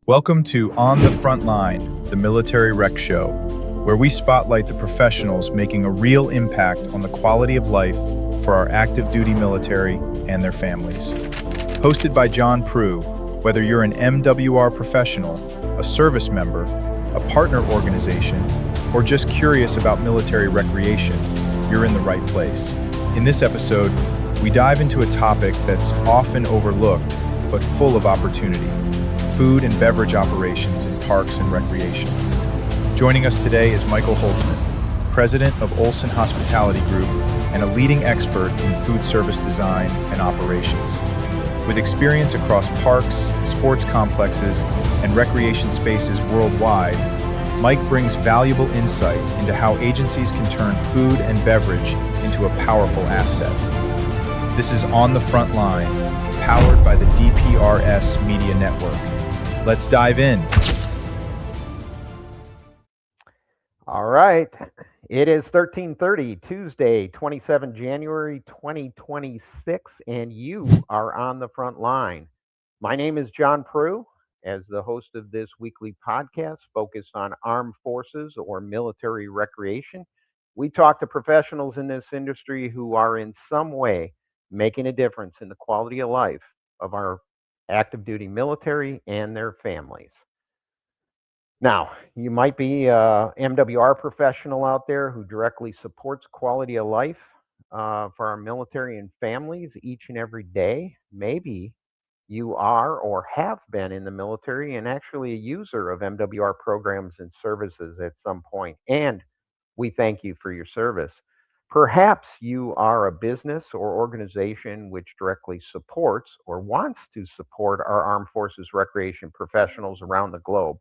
Welcome to On the Front Line, the Military Rec Show, where we spotlight the professionals making a real impact on the quality of life for our active duty military and their families. Hosted by John Pru, whether you're an MWR professional, a service member, a partner organization, or just curious about military recreation, you're in the right place. In this episode, we dive into a topic that's often overlooked, but full of opportunity: food and beverage operations in parks and recreation. Joining us today is Michael Holtzman, president of Holtzman Hospitality Group and a leading expert in food service design and operations. With experience across parks, sports complexes, and recreation spaces worldwide, Mike brings valuable insight into how agencies can turn food and beverage into a powerful asset. This is On the Front Line, powered by the DPRS Media Network. Let's dive in. All right. It is 13:30, Tuesday, 27 January 2026, and you are on the front line. My name is John Pru. As the host of this weekly podcast focused on armed forces or military recreation, we talk to professionals in this industry who are in some way making a difference in the quality of life of our active duty military and their families. Now, you might be a MWR professional out there who directly supports quality of life for our military and families each and every day. Maybe you are or have been in the military and actually a user of MWR programs and services at some point, and we thank you for your service. Perhaps you are a business or organization which directly supports or wants to support our armed forces recreation professionals around the globe.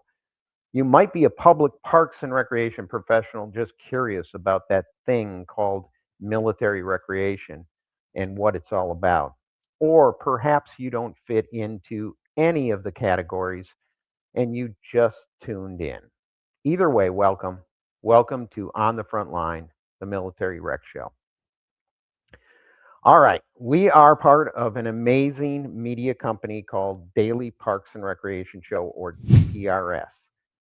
You might be a public parks and recreation professional just curious about that thing called military recreation and what it's all about. Or perhaps you don't fit into any of the categories and you just tuned in. Either way, welcome. Welcome to On the Front Line, the Military Rec Show. All right, we are part of an amazing media company called Daily Parks and Recreation Show, or DPRS.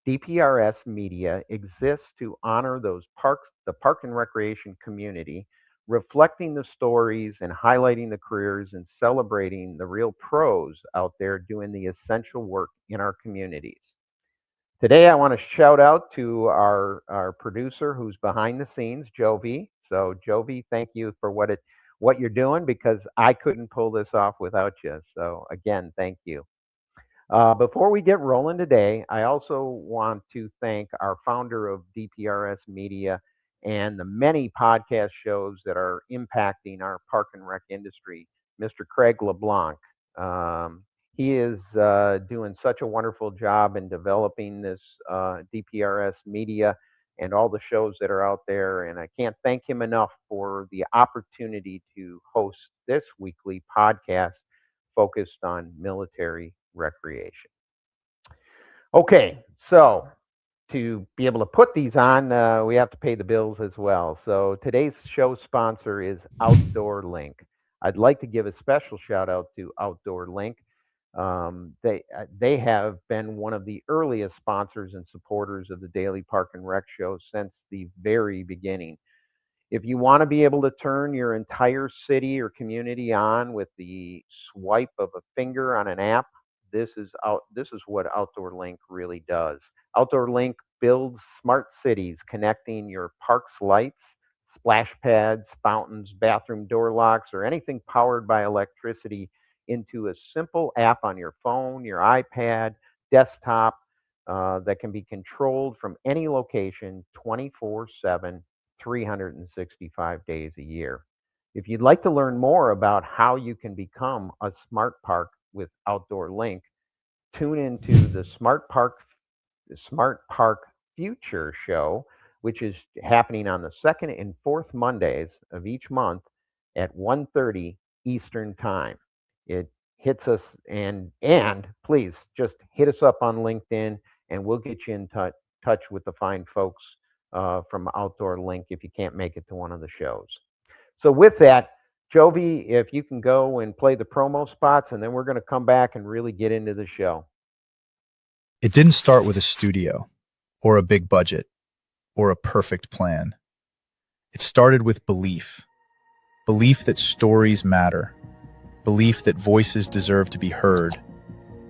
DPRS Media exists to honor the park and recreation community, reflecting the stories and highlighting the careers and celebrating the real pros out there doing the essential work in our communities. Today, I want to shout out to our producer who's behind the scenes, Jovi. So, Jovi, thank you for what you're doing, because I couldn't pull this off without you. So, again, thank you. Before we get rolling today, I also want to thank our founder of DPRS Media and the many podcast shows that are impacting our park and rec industry, Mr. Craig LeBlanc. He is doing such a wonderful job in developing this DPRS Media and all the shows that are out there. And I can't thank him enough for the opportunity to host this weekly podcast focused on military recreation. Okay, so to be able to put these on, we have to pay the bills as well. So today's show sponsor is Outdoor Link. I'd like to give a special shout out to Outdoor Link. They have been one of the earliest sponsors and supporters of the Daily Park and Rec Show since the very beginning. If you want to be able to turn your entire city or community on with the swipe of a finger on an app, this is what Outdoor Link really does. Outdoor Link builds smart cities connecting your park's lights, splash pads, fountains, bathroom door locks, or anything powered by electricity into a simple app on your phone, your iPad, desktop, that can be controlled from any location 24/7, 365 days a year. If you'd like to learn more about how you can become a smart park with Outdoor Link, tune into the Smart Park Future Show, which is happening on the second and fourth Mondays of each month at 1:30 Eastern Time. It hits us, and please just hit us up on LinkedIn and we'll get you in touch with the fine folks from Outdoor Link if you can't make it to one of the shows. So with that, Jovi, if you can go and play the promo spots, and then we're going to come back and really get into the show. It didn't start with a studio, or a big budget, or a perfect plan. It started with belief. Belief that stories matter. Belief that voices deserve to be heard.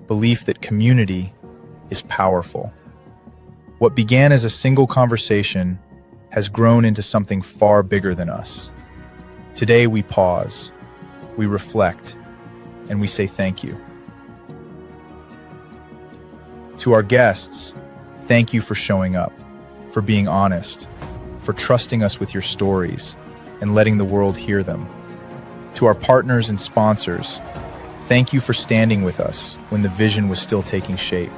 Belief that community is powerful. What began as a single conversation has grown into something far bigger than us. Today we pause, we reflect, and we say thank you. To our guests, thank you for showing up, for being honest, for trusting us with your stories and letting the world hear them. To our partners and sponsors, thank you for standing with us when the vision was still taking shape.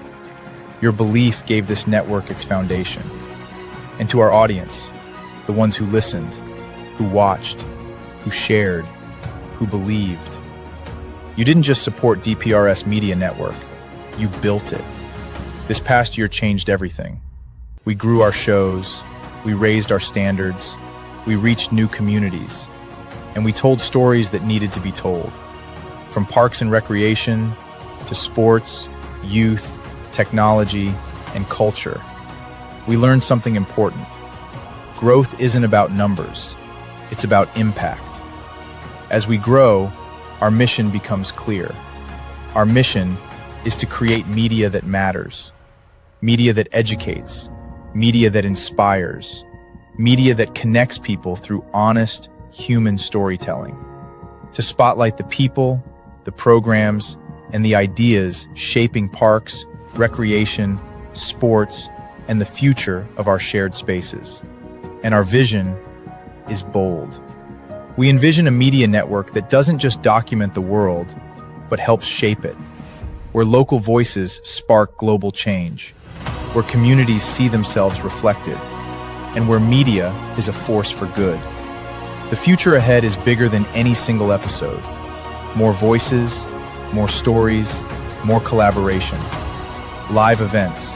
Your belief gave this network its foundation. And to our audience, the ones who listened, who watched, who shared, who believed. You didn't just support DPRS Media Network, you built it. This past year changed everything. We grew our shows, we raised our standards, we reached new communities, and we told stories that needed to be told. From parks and recreation to sports, youth, technology, and culture. We learned something important. Growth isn't about numbers, it's about impact. As we grow, our mission becomes clear. Our mission is to create media that matters, media that educates, media that inspires, media that connects people through honest, human storytelling. To spotlight the people, the programs, and the ideas shaping parks, recreation, sports, and the future of our shared spaces. And our vision is bold. We envision a media network that doesn't just document the world, but helps shape it, where local voices spark global change, where communities see themselves reflected, and where media is a force for good. The future ahead is bigger than any single episode. More voices, more stories, more collaboration, live events,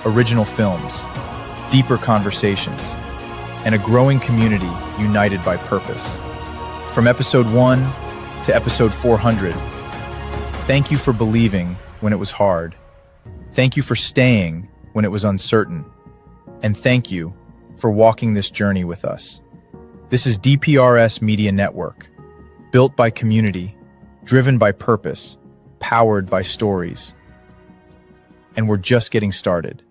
original films, deeper conversations, and a growing community united by purpose. From episode 1 to episode 400, thank you for believing when it was hard. Thank you for staying when it was uncertain. And thank you for walking this journey with us. This is DPRS Media Network, built by community, driven by purpose, powered by stories. And we're just getting started.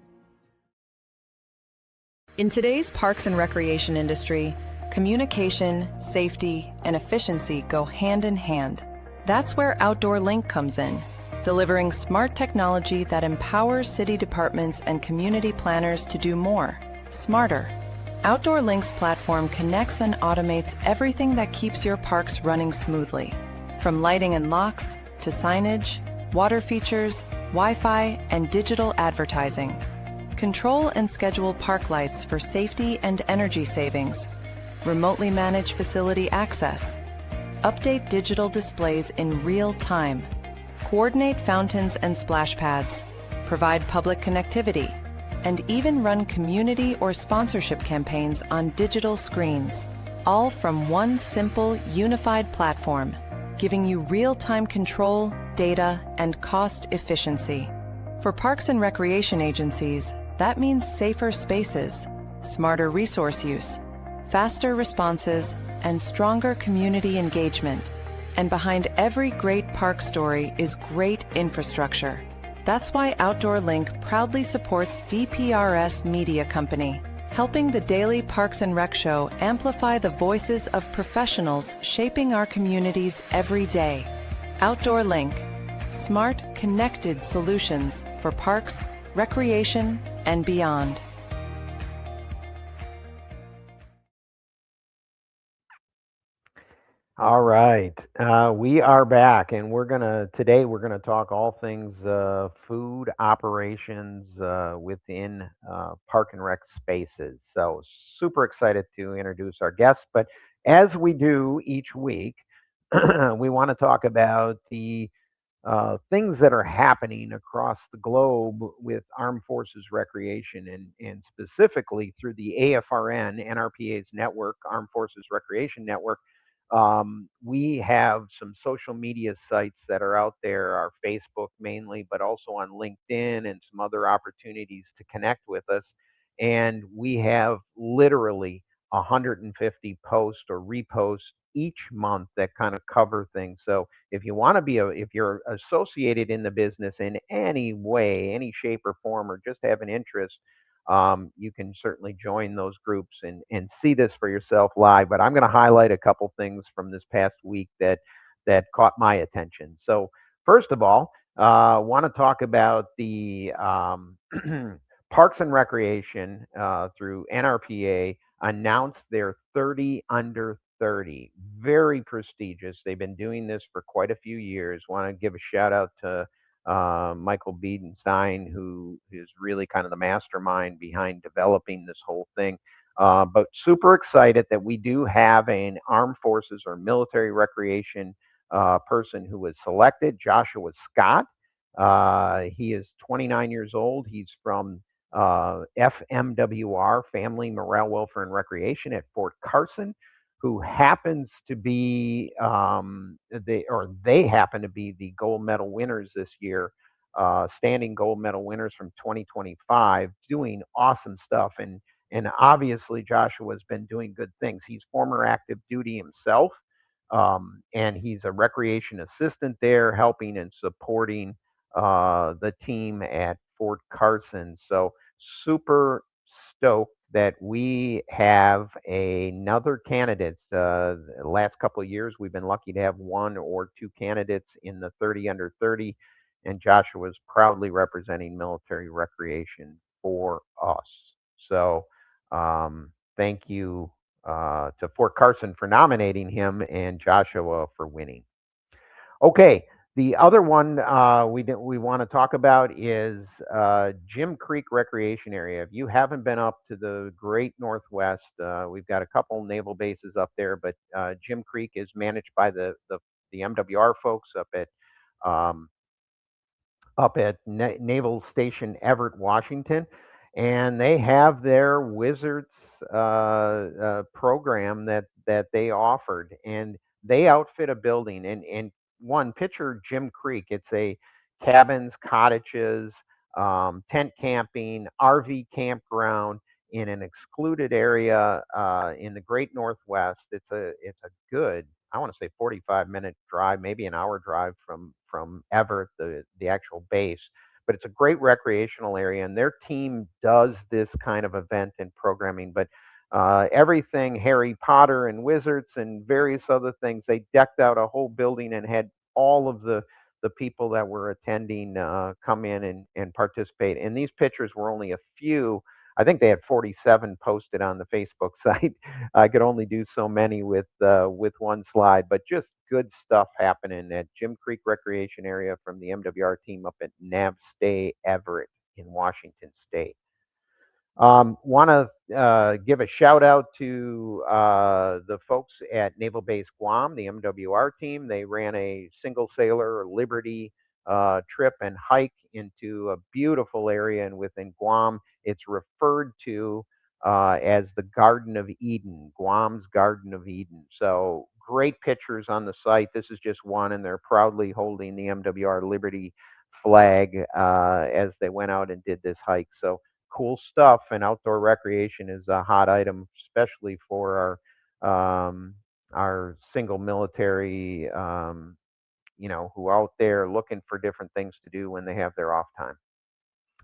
In today's parks and recreation industry, communication, safety, and efficiency go hand in hand. That's where Outdoor Link comes in, delivering smart technology that empowers city departments and community planners to do more, smarter. Outdoor Link's platform connects and automates everything that keeps your parks running smoothly, from lighting and locks to signage, water features, Wi-Fi, and digital advertising. Control and schedule park lights for safety and energy savings. Remotely manage facility access. Update digital displays in real time. Coordinate fountains and splash pads. Provide public connectivity. And even run community or sponsorship campaigns on digital screens. All from one simple, unified platform, giving you real-time control, data, and cost efficiency. For parks and recreation agencies, that means safer spaces, smarter resource use, faster responses, and stronger community engagement. And behind every great park story is great infrastructure. That's why Outdoor Link proudly supports DPRS Media Company, helping the daily Parks and Rec Show amplify the voices of professionals shaping our communities every day. Outdoor Link, smart, connected solutions for parks, recreation, and beyond. All right, we are back, and today we're gonna talk all things food operations within park and rec spaces. So super excited to introduce our guests, but as we do each week, we want to talk about the things that are happening across the globe with Armed Forces Recreation, and specifically through the AFRN, NRPA's network, Armed Forces Recreation Network. We have some social media sites that are out there, our Facebook mainly, but also on LinkedIn and some other opportunities to connect with us. And we have literally 150 posts or reposts each month that kind of cover things. So if you want to if you're associated in the business in any way, any shape or form, or just have an interest, you can certainly join those groups and see this for yourself live. But I'm going to highlight a couple things from this past week that caught my attention. So first of all, want to talk about the Parks and Recreation through NRPA announced their 30 under 30. Very prestigious. They've been doing this for quite a few years. Want to give a shout out to Michael Biedenstein, who is really kind of the mastermind behind developing this whole thing. But super excited that we do have an armed forces or military recreation person who was selected, Joshua Scott. He is 29 years old. He's from FMWR, Family Morale, Welfare, and Recreation at Fort Carson, who happens to be they happen to be the gold medal winners this year, standing gold medal winners from 2025, doing awesome stuff. And obviously Joshua's been doing good things. He's former active duty himself, and he's a recreation assistant there, helping and supporting the team at Fort Carson. So super stoked that we have another candidate. The last couple of years, we've been lucky to have one or two candidates in the 30 under 30, and Joshua is proudly representing military recreation for us. So thank you to Fort Carson for nominating him and Joshua for winning. Okay, the other one we want to talk about is Jim Creek Recreation Area. If you haven't been up to the Great Northwest, we've got a couple naval bases up there, but Jim Creek is managed by the MWR folks um, up at Naval Station Everett, Washington, and they have their Wizards program that they offered, and they outfit a building. And one picture Jim Creek. It's a cabins, cottages, tent camping, RV campground in an excluded area in the Great Northwest. It's a good, I want to say, 45-minute drive, maybe an hour drive from Everett, the actual base. But it's a great recreational area, and their team does this kind of event and programming. But everything Harry Potter and Wizards and various other things, they decked out a whole building and had all of the people that were attending come in and participate. And these pictures were only a few. I think they had 47 posted on the Facebook site. I could only do so many with one slide, but just good stuff happening at Jim Creek Recreation Area from the MWR team up at NavStay Everett in Washington State. Want to give a shout out to the folks at Naval Base Guam, the MWR team. They ran a single sailor Liberty trip and hike into a beautiful area, and within Guam, it's referred to as the Garden of Eden, Guam's Garden of Eden. So great pictures on the site. This is just one, and they're proudly holding the MWR Liberty flag as they went out and did this hike. So cool stuff, and outdoor recreation is a hot item, especially for our single military, who are out there looking for different things to do when they have their off time.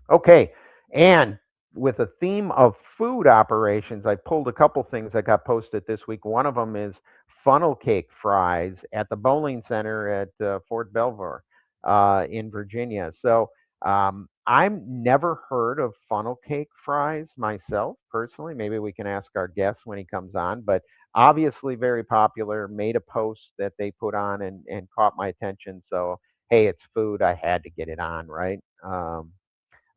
Okay, and with a theme of food operations, I pulled a couple things that got posted this week. One of them is funnel cake fries at the bowling center at Fort Belvoir in Virginia. So I've never heard of funnel cake fries myself personally. Maybe we can ask our guest when he comes on, but obviously very popular. Made a post that they put on and caught my attention. So, hey, it's food. I had to get it on, right?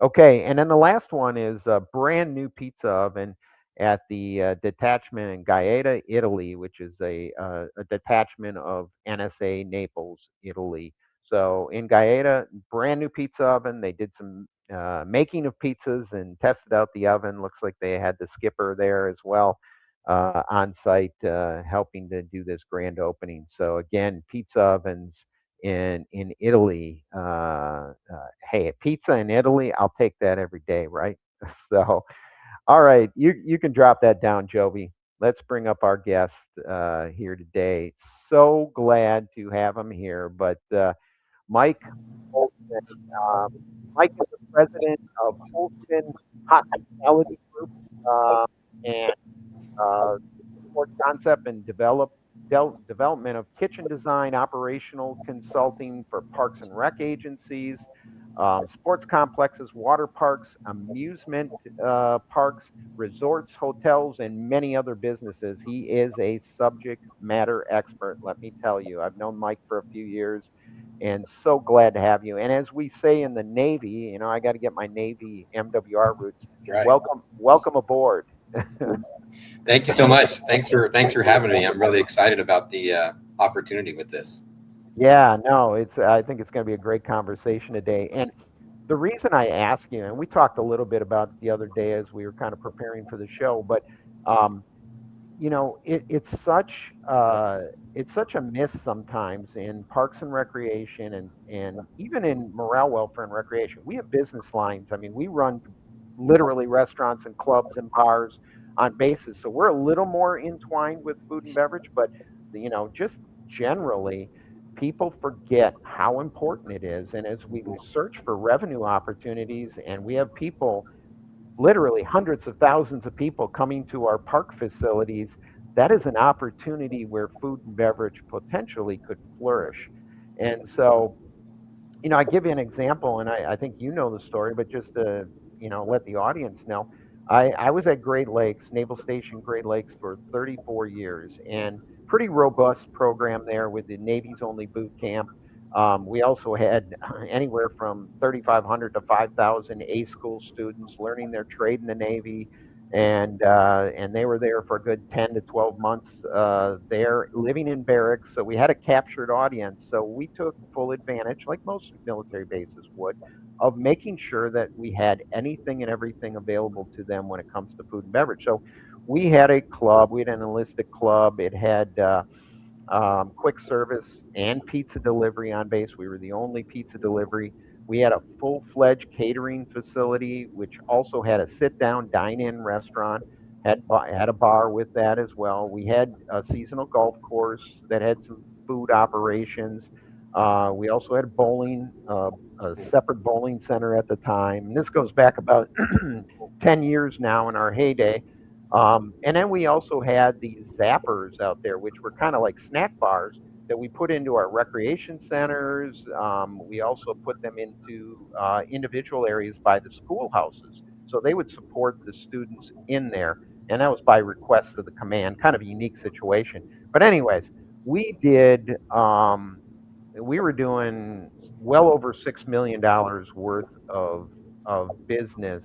Okay, and then the last one is a brand new pizza oven at the detachment in Gaeta, Italy, which is a detachment of NSA Naples, Italy. So in Gaeta, brand new pizza oven. They did some making of pizzas and tested out the oven. Looks like they had the skipper there as well. on site, helping to do this grand opening. So again, pizza ovens in Italy. Hey, pizza in Italy, I'll take that every day, right? So, all right, you can drop that down, Joby. Let's bring up our guest here today. So glad to have him here. But Mike Holtzman, um, Mike is the president of Holtzman Hospitality Group, and support concept and development of kitchen design, operational consulting for parks and rec agencies, sports complexes, water parks, amusement parks, resorts, hotels, and many other businesses. He is a subject matter expert, let me tell you. I've known Mike for a few years and so glad to have you. And as we say in the Navy, I got to get my Navy MWR roots. That's right. Welcome aboard. Thank you so much. Thanks for having me. I'm really excited about the opportunity with this. Yeah, no, I think it's going to be a great conversation today. And the reason I ask you, and we talked a little bit about it the other day as we were kind of preparing for the show, but um, it's such a miss sometimes in parks and recreation and even in morale, welfare, and recreation. We have business lines. I mean, we run literally restaurants and clubs and bars on bases, so we're a little more entwined with food and beverage. But just generally, people forget how important it is. And as we search for revenue opportunities, and we have people, literally hundreds of thousands of people coming to our park facilities, that is an opportunity where food and beverage potentially could flourish. And so, I give you an example, and I think you know the story, but just to, let the audience know, I was at Great Lakes, Naval Station Great Lakes for 34 years, and pretty robust program there with the Navy's only boot camp. We also had anywhere from 3,500 to 5,000 A school students learning their trade in the Navy, and they were there for a good 10 to 12 months there, living in barracks. So we had a captured audience. So we took full advantage, like most military bases would, of making sure that we had anything and everything available to them when it comes to food and beverage. So we had a club, we had an enlisted club. It had quick service and pizza delivery on base. We were the only pizza delivery. We had a full-fledged catering facility, which also had a sit-down dine-in restaurant, had a bar with that as well. We had a seasonal golf course that had some food operations. We also had bowling, a separate bowling center at the time. And this goes back about 10 years now in our heyday. And then we also had these zappers out there, which were kind of like snack bars that we put into our recreation centers. We also put them into individual areas by the schoolhouses. So they would support the students in there. And that was by request of the command, kind of a unique situation. But, anyways, we did, we were doing well over $6 million worth of business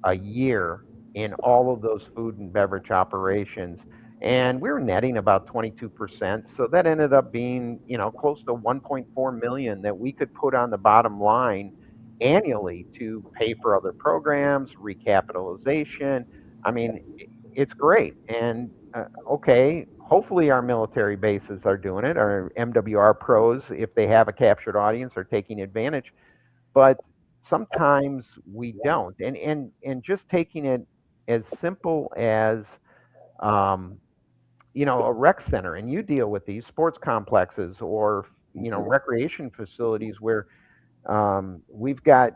a year in all of those food and beverage operations. And we were netting about 22%. So that ended up being, close to 1.4 million that we could put on the bottom line annually to pay for other programs, recapitalization. I mean, it's great. And okay, hopefully our military bases are doing it, our MWR pros, if they have a captured audience, are taking advantage. But sometimes we don't. And just taking it as simple as a rec center, and you deal with these sports complexes or recreation facilities where we've got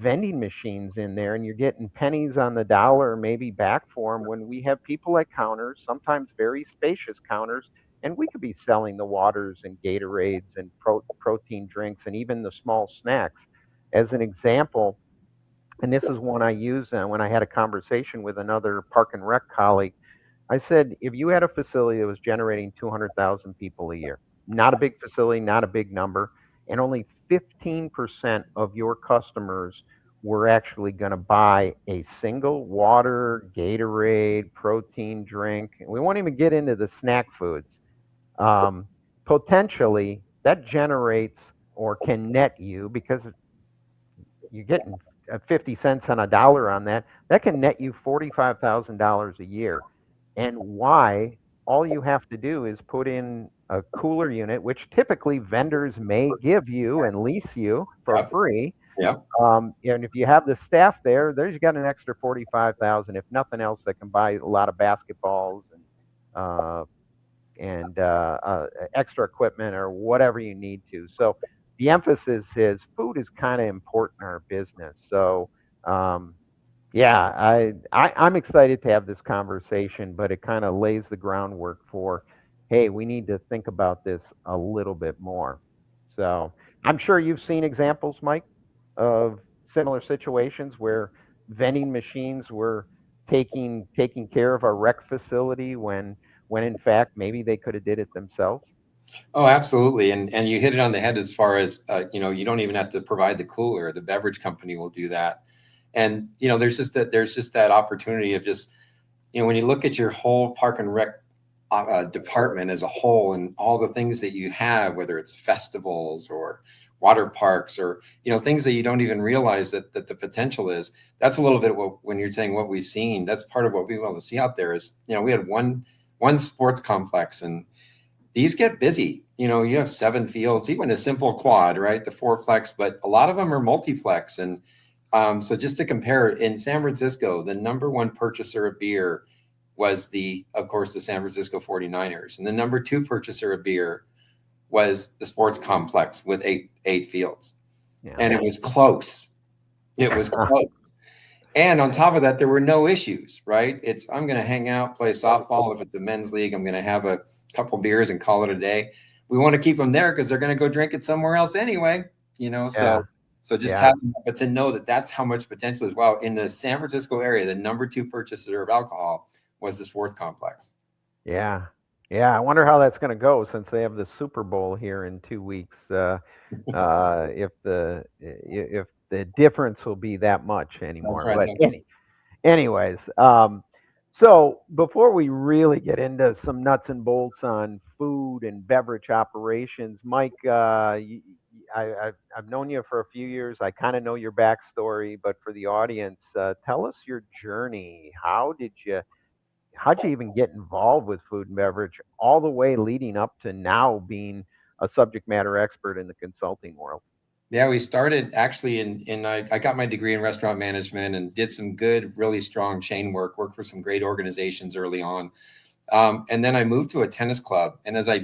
vending machines in there, and you're getting pennies on the dollar, maybe back for them, when we have people at counters, sometimes very spacious counters, and we could be selling the waters and Gatorades and protein drinks and even the small snacks. As an example, and this is one I used when I had a conversation with another park and rec colleague. I said, if you had a facility that was generating 200,000 people a year, not a big facility, not a big number, and only 15% of your customers were actually going to buy a single water, Gatorade, protein drink, and we won't even get into the snack foods, um, potentially that generates or can net you, because you're getting 50 cents on a dollar on that, that can net you $45,000 a year. and why all you have to do is put in a cooler unit, which typically vendors may give you and lease you for Yep. free. Yep. And if you have the staff there's got an extra 45,000, if nothing else, that can buy a lot of basketballs uh, and extra equipment or whatever you need to. So the emphasis is food is kind of important in our business. So um, yeah, I'm excited to have this conversation, but it kind of lays the groundwork for, hey, we need to think about this a little bit more. So I'm sure you've seen examples, Mike, of similar situations where vending machines were taking care of our rec facility when in fact maybe they could have did it themselves. Oh, absolutely. And you hit it on the head as far as, you don't even have to provide the cooler. The beverage company will do that. And, there's just that opportunity of just, when you look at your whole park and rec department as a whole and all the things that you have, whether it's festivals or water parks or, things that you don't even realize that the potential is, that's a little bit of when you're saying what we've seen, that's part of what we want to see out there is, we had one sports complex, and these get busy. You have 7 fields, even a simple quad, right? The 4-plex, but a lot of them are multiplex. And so just to compare, in San Francisco, the number one purchaser of beer was of course, the San Francisco 49ers. And the number 2 purchaser of beer was the sports complex with eight fields. Yeah. And it was close. It was close. And on top of that, there were no issues, right? I'm going to hang out, play softball. If it's a men's league, I'm going to have a couple beers and call it a day. We want to keep them there because they're going to go drink it somewhere else anyway, So just having, but to know that that's how much potential is. Wow. In the San Francisco area, the number 2 purchaser of alcohol was the sports complex. Yeah. Yeah. I wonder how that's going to go since they have the Super Bowl here in 2 weeks. If the difference will be that much anymore. That's right. But anyways, so before we really get into some nuts and bolts on food and beverage operations, Mike, I've known you for a few years. I kind of know your backstory, but for the audience, tell us your journey. How'd you even get involved with food and beverage all the way leading up to now being a subject matter expert in the consulting world? Yeah, we started actually I got my degree in restaurant management and did some good, really strong chain worked for some great organizations early on. And then I moved to a tennis club. And as I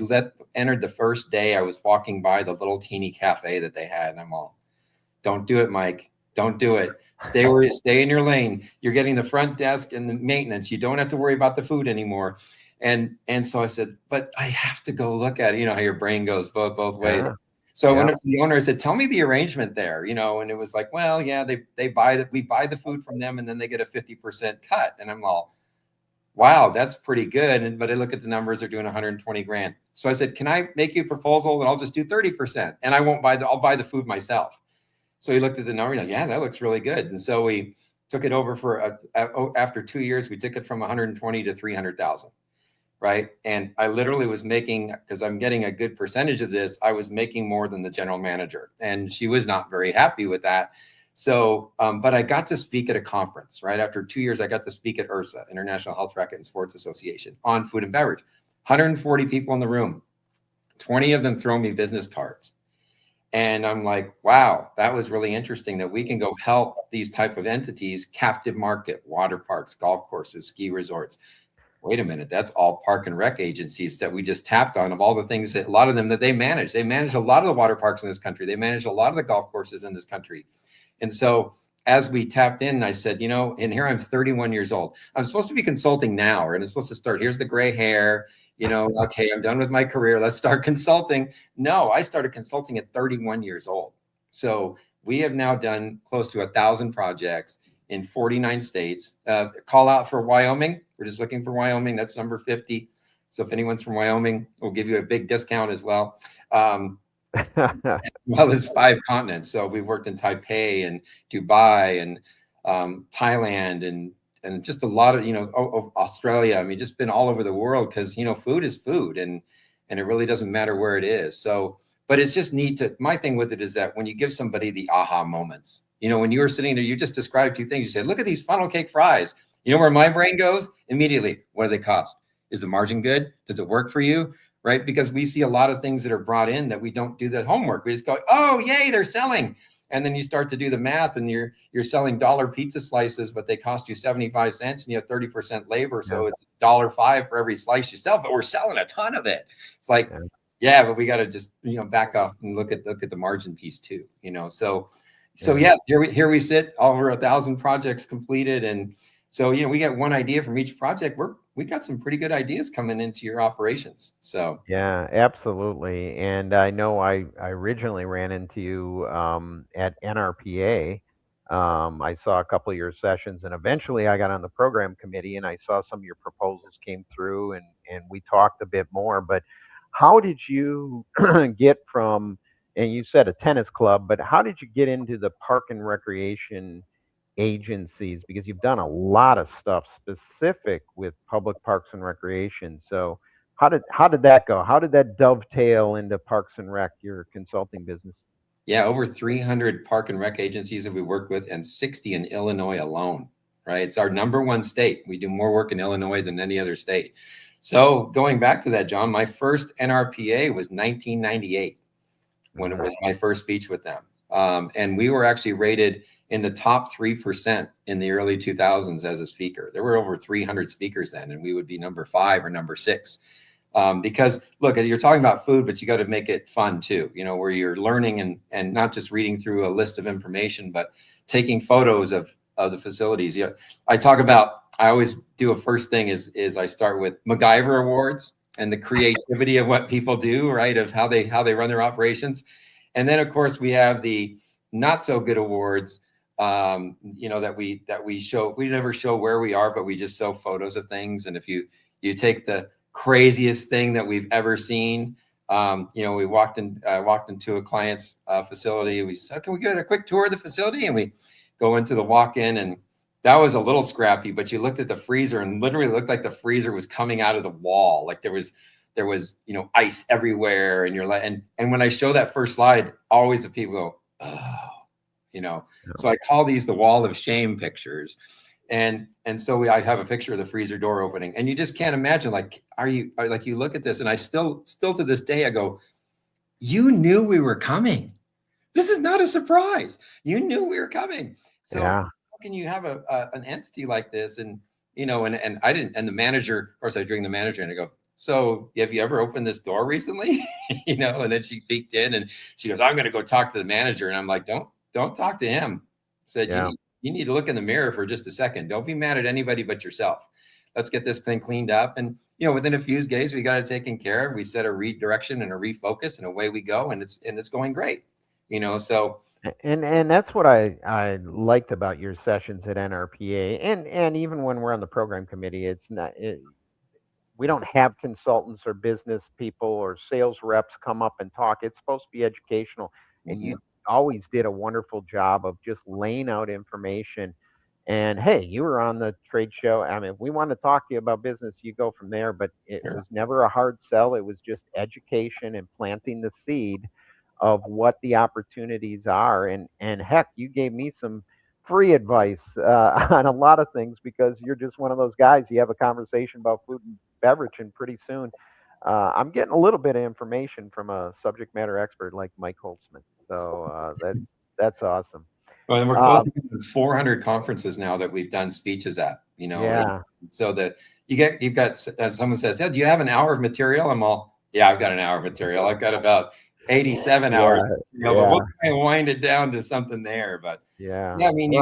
entered the first day, I was walking by the little teeny cafe that they had. And I'm all, don't do it, Mike. Don't do it. Stay in your lane. You're getting the front desk and the maintenance. You don't have to worry about the food anymore. And so I said, but I have to go look at it. You know how your brain goes both ways. Yeah. So I went up to the owner, I said, tell me the arrangement there, and it was like, well, yeah, we buy the food from them and then they get a 50% cut. And I'm all, wow, that's pretty good. But I look at the numbers, they're doing 120 grand. So I said, can I make you a proposal and I'll just do 30% and I'll buy the food myself. So he looked at the number, he's like, yeah, that looks really good. And so we took it over after 2 years, we took it from 120 to 300,000. Right. And I literally was making, because I'm getting a good percentage of this, I was making more than the general manager. And she was not very happy with that. So, but I got to speak at a conference, right? After 2 years, I got to speak at IHRSA, International Health Racquet and Sports Association, on food and beverage. 140 people in the room, 20 of them throw me business cards. And I'm like, wow, that was really interesting that we can go help these type of entities, captive market, water parks, golf courses, ski resorts. Wait a minute, that's all park and rec agencies that we just tapped on, of all the things that a lot of them that they manage. They manage a lot of the water parks in this country. They manage a lot of the golf courses in this country. And so as we tapped in, I said, and here I'm 31 years old. I'm supposed to be consulting now, or I'm supposed to start, here's the gray hair, okay, I'm done with my career. Let's start consulting. No, I started consulting at 31 years old. So we have now done close to 1,000 projects in 49 states. Call out for Wyoming. We're just looking for Wyoming. That's number 50. So if anyone's from Wyoming, we'll give you a big discount as well. Well, it's 5 continents. So we worked in Taipei and Dubai and Thailand and just a lot of, Australia. I mean, just been all over the world because, food is food and it really doesn't matter where it is. So, but it's just neat my thing with it is that when you give somebody the aha moments, when you were sitting there, you just described 2 things. You said, look at these funnel cake fries. You know where my brain goes? Immediately, what do they cost? Is the margin good? Does it work for you? Right? Because we see a lot of things that are brought in that we don't do the homework. We just go, oh, yay, they're selling. And then you start to do the math, and you're selling dollar pizza slices, but they cost you 75 cents, and you have 30% labor. So it's $1.05 for every slice you sell, but we're selling a ton of it. It's like, yeah, but we got to just, back off and look at the margin piece too, So here we sit, over 1,000 projects completed. And so, we get one idea from each project. We got some pretty good ideas coming into your operations. So Yeah, absolutely. And I know I originally ran into you at NRPA. I saw a couple of your sessions, and eventually I got on the program committee, and I saw some of your proposals came through, and we talked a bit more. But how did you get from, and you said a tennis club, but how did you get into the park and recreation agencies? Because you've done a lot of stuff specific with public parks and recreation. So how did that go? How did that dovetail into Parks and Rec, your consulting business? yeah, over 300 park and rec agencies that we work with, and 60 in Illinois alone, right? It's our #1 state. We do more work in Illinois than any other state. So going back to that, John, my first NRPA was 1998 when it was my first speech with them. And we were actually rated in the top 3% in the early 2000s as a speaker. There were over 300 speakers then, and we would be number 5 or number 6. Because look, you're talking about food, but you got to make it fun too, where you're learning and not just reading through a list of information, but taking photos of the facilities. I always do a first thing is I start with MacGyver Awards and the creativity of what people do, right? Of how they run their operations. And then of course we have the not so good awards, that we show. We never show where we are, but we just show photos of things. And if you take the craziest thing that we've ever seen, we walked into a client's facility. We said, can we get a quick tour of the facility? And we go into the walk-in, and that was a little scrappy, but you looked at the freezer and literally looked like the freezer was coming out of the wall. Like there was ice everywhere. And you're like, and when I show that first slide, always the people go, oh, So I call these the wall of shame pictures. And so I have a picture of the freezer door opening, and you just can't imagine, like, you look at this, and I still to this day, I go, you knew we were coming. This is not a surprise. You knew we were coming. So how can you have an entity like this? And, and I didn't, and the manager, of course I bring the manager and I go, so have you ever opened this door recently? And then she peeked in and she goes, I'm going to go talk to the manager. And I'm like, don't talk to him. I said, you need to look in the mirror for just a second. Don't be mad at anybody but yourself. Let's get this thing cleaned up. And, within a few days, we got it taken care of. We set a redirection and a refocus, and away we go. And it's going great, so. And that's what I liked about your sessions at NRPA. And even when we're on the program committee, we don't have consultants or business people or sales reps come up and talk. It's supposed to be educational. And you always did a wonderful job of just laying out information. And hey, you were on the trade show. I mean, if we want to talk to you about business, you go from there. But it was never a hard sell. It was just education and planting the seed of what the opportunities are. And heck, you gave me some free advice on a lot of things, because you're just one of those guys. You have a conversation about food and beverage, and pretty soon I'm getting a little bit of information from a subject matter expert like Mike Holtzman. So that's awesome. Well, and we're closing to 400 conferences now that we've done speeches at. So that you've got someone says, "Yeah, do you have an hour of material?" I'm all, "Yeah, I've got an hour of material. I've got about 87 hours of material, but we'll try and wind it down to something there." But I mean,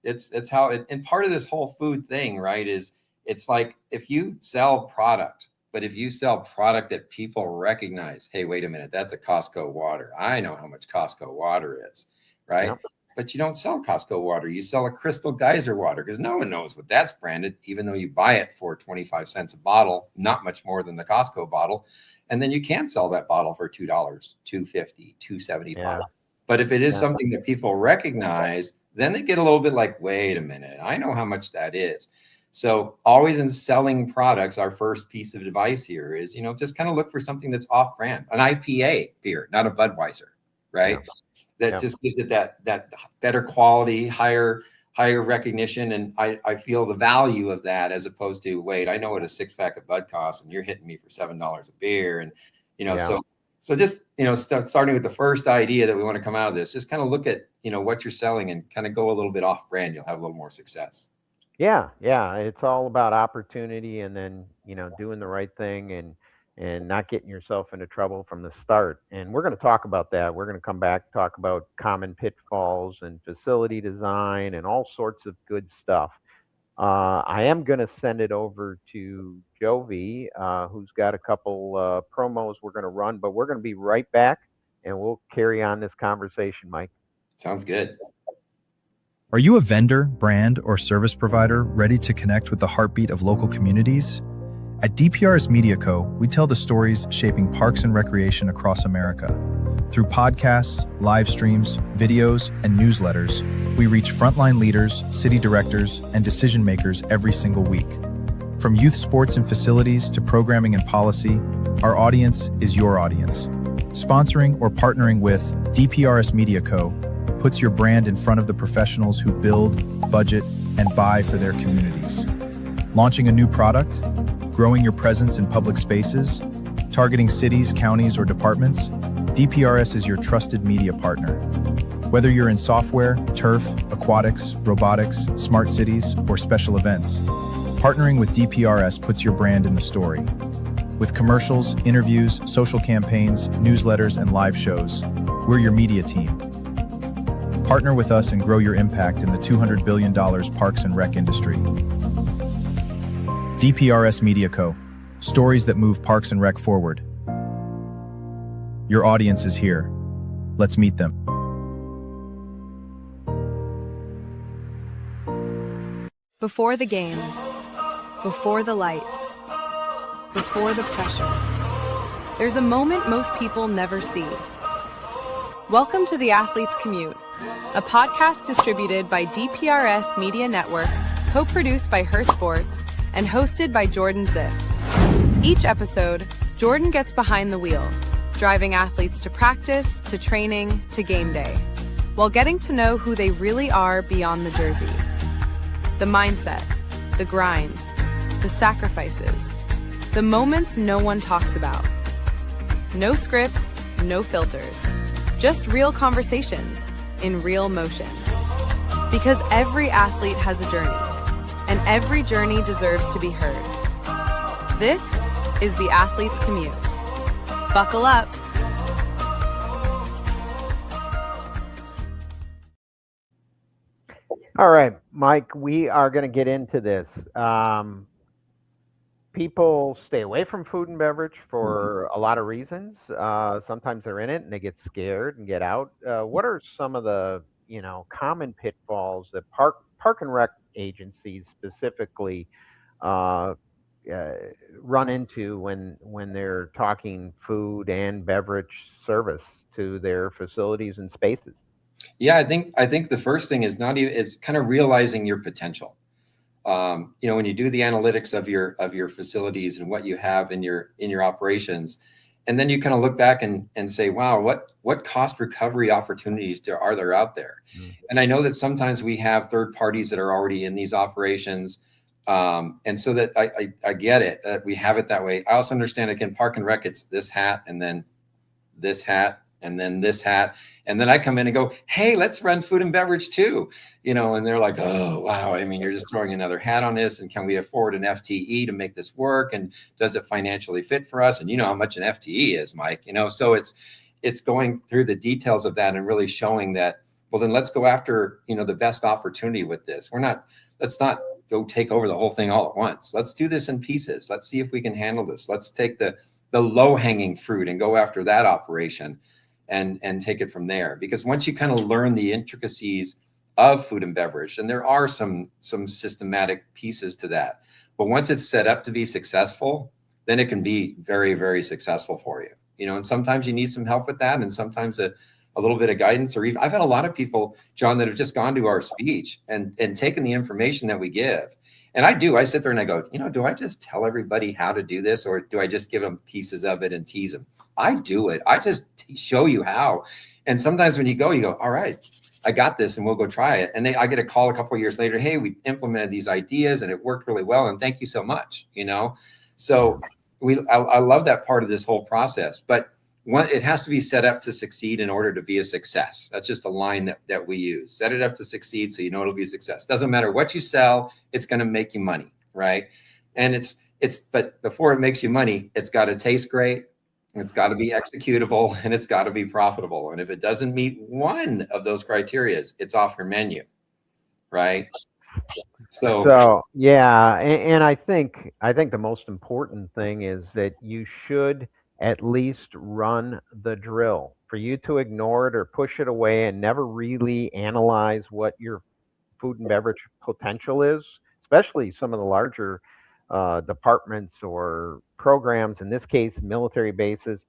it's how it, and part of this whole food thing, right, is it's like if you sell product, but if you sell product that people recognize, hey, wait a minute, that's a Costco water. I know how much Costco water is, right? Yep. But you don't sell Costco water. You sell a Crystal Geyser water, because no one knows what that's branded, even though you buy it for 25 cents a bottle, not much more than the Costco bottle. And then you can sell that bottle for $2, $2.50, $2.75. Yeah. But if it is something that people recognize, then they get a little bit like, wait a minute, I know how much that is. So always in selling products, our first piece of advice here is, just kind of look for something that's off brand, an IPA beer, not a Budweiser, right? Yeah. That just gives it that better quality, higher higher recognition, and I feel the value of that, as opposed to, wait, I know what a 6-pack of Bud costs, and you're hitting me for $7 a beer. And, so just, starting with the first idea that we want to come out of this, just kind of look at, what you're selling and kind of go a little bit off brand. You'll have a little more success. Yeah, it's all about opportunity, and then, doing the right thing, and not getting yourself into trouble from the start. And we're going to talk about that. We're going to come back, talk about common pitfalls and facility design and all sorts of good stuff. I am going to send it over to Jovi, who's got a couple promos we're going to run, but we're going to be right back, and we'll carry on this conversation, Mike. Sounds good. Are you a vendor, brand, or service provider ready to connect with the heartbeat of local communities? At DPRS Media Co., we tell the stories shaping parks and recreation across America. Through podcasts, live streams, videos, and newsletters, we reach frontline leaders, city directors, and decision makers every single week. From youth sports and facilities to programming and policy, our audience is your audience. Sponsoring or partnering with DPRS Media Co. puts your brand in front of the professionals who build, budget, and buy for their communities. Launching a new product, growing your presence in public spaces, targeting cities, counties, or departments, DPRS is your trusted media partner. Whether you're in software, turf, aquatics, robotics, smart cities, or special events, partnering with DPRS puts your brand in the story. With commercials, interviews, social campaigns, newsletters, and live shows, we're your media team. Partner with us and grow your impact in the $200 billion parks and rec industry. DPRS Media Co. Stories that move parks and rec forward. Your audience is here. Let's meet them. Before the game, before the lights, before the pressure, there's a moment most people never see. Welcome to The Athlete's Commute, a podcast distributed by DPRS Media Network, co-produced by Her Sports, and hosted by Jordan Ziff. Each episode, Jordan gets behind the wheel, driving athletes to practice, to training, to game day, while getting to know who they really are beyond the jersey. The mindset, the grind, the sacrifices, the moments no one talks about. No scripts, no filters, just real conversations in real motion. Because every athlete has a journey, and every journey deserves to be heard. This is The Athlete's Commute. Buckle up. All right, Mike, we are going to get into this. People stay away from food and beverage for a lot of reasons. Sometimes they're in it and they get scared and get out. What are some of the, common pitfalls that park and rec agencies specifically run into when they're talking food and beverage service to their facilities and spaces? Yeah, I think the first thing is kind of realizing your potential. When you do the analytics of your facilities and what you have in your operations, and then you kind of look back and say, wow, what cost recovery opportunities are there out there? Mm-hmm. And I know that sometimes we have third parties that are already in these operations. And so that I get it, that we have it that way. I also understand, again, park and rec, it's this hat and then this hat and then this hat. And then I come in and go, hey, let's run food and beverage too. And they're like, oh, wow. I mean, you're just throwing another hat on this. And can we afford an FTE to make this work? And does it financially fit for us? And you know how much an FTE is, Mike, so it's going through the details of that and really showing that, well, then let's go after, the best opportunity with this. Let's not go take over the whole thing all at once. Let's do this in pieces. Let's see if we can handle this. Let's take the low hanging fruit and go after that operation and take it from there. Because once you kind of learn the intricacies of food and beverage, and there are some systematic pieces to that, but once it's set up to be successful, then it can be very, very successful for you. And sometimes you need some help with that, and sometimes a little bit of guidance, or even I've had a lot of people, John, that have just gone to our speech and taken the information that we give. And I sit there and I go, do I just tell everybody how to do this, or do I just give them pieces of it and tease them? I do it. I just show you how. And sometimes when you go, all right, I got this and we'll go try it. And I get a call a couple of years later, hey, we implemented these ideas and it worked really well. And thank you so much, you know? So I love that part of this whole process, but it has to be set up to succeed in order to be a success. That's just a line that we use. Set it up to succeed so you know it'll be a success. Doesn't matter what you sell, it's going to make you money, right? And but before it makes you money, it's got to taste great, it's got to be executable, and it's got to be profitable. And if it doesn't meet one of those criteria, it's off your menu, right? So yeah, and I think the most important thing is that you should at least run the drill. For you to ignore it or push it away and never really analyze what your food and beverage potential is, especially some of the larger departments or programs, in this case, military bases,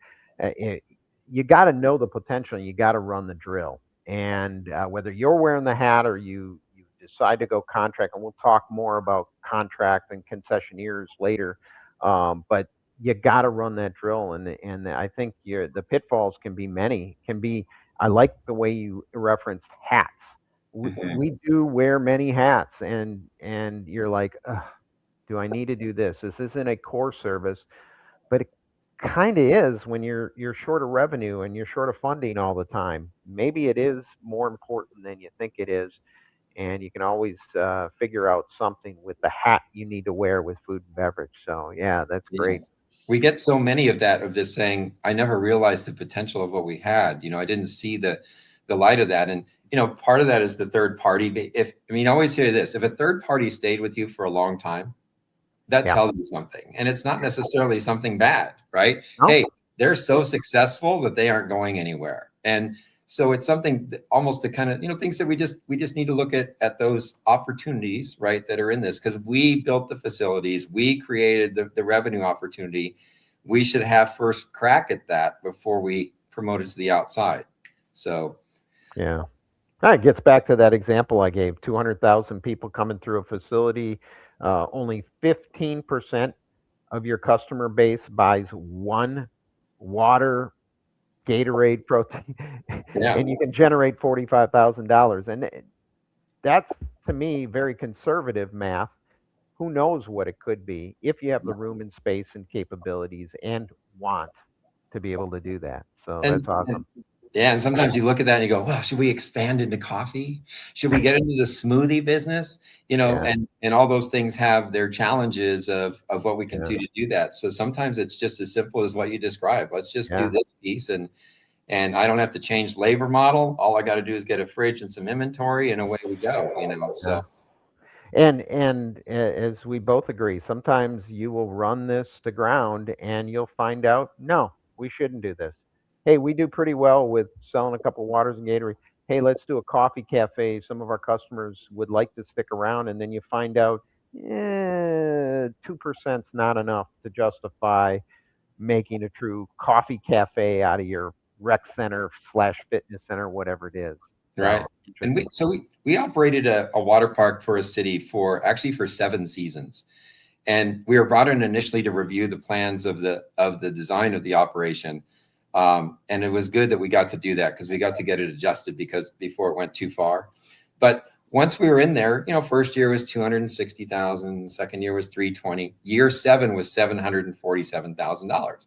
you got to know the potential. You got to run the drill. And whether you're wearing the hat or you decide to go contract, and we'll talk more about contract and concessionaires later, but you got to run that drill. And I think the pitfalls can be many. I like the way you referenced hats. We do wear many hats, and you're like, ugh, do I need to do this? This isn't a core service, but it kind of is when you're short of revenue and you're short of funding all the time. Maybe it is more important than you think it is, and you can always figure out something with the hat you need to wear with food and beverage. So yeah, that's great. We get so many of this saying, I never realized the potential of what we had. You know, I didn't see the light of that. And you know, part of that is the third party. I always hear this, if a third party stayed with you for a long time, that tells you something. And it's not necessarily something bad, right? No. Hey, they're so successful that they aren't going anywhere. And so it's something that almost to kind of, you know, things that we just need to look at those opportunities, right, that are in this, because we built the facilities, we created the revenue opportunity. We should have first crack at that before we promote it to the outside. So, yeah. That gets back to that example I gave, 200,000 people coming through a facility. Only 15% of your customer base buys one water, Gatorade, protein, and you can generate $45,000. And that's, to me, very conservative math. Who knows what it could be if you have the room and space and capabilities and want to be able to do that. So that's awesome. And sometimes you look at that and you go, well, should we expand into coffee? Should we get into the smoothie business? You know, and all those things have their challenges of what we can do to do that. So sometimes it's just as simple as what you described. Let's just do this piece, and I don't have to change labor model. All I got to do is get a fridge and some inventory, and away we go. You know, so. And as we both agree, sometimes you will run this to ground and you'll find out, no, we shouldn't do this. Hey, we do pretty well with selling a couple of waters and Gatorade. Hey, let's do a coffee cafe. Some of our customers would like to stick around, and then you find out 2% is not enough to justify making a true coffee cafe out of your rec center / fitness center, whatever it is. Right. And we operated a water park for a city for 7 seasons. And we were brought in initially to review the plans of the design of the operation. And it was good that we got to do that, because we got to get it adjusted before it went too far. But once we were in there, you know, first year was $260,000, second year was $320,000, year 7 was $747,000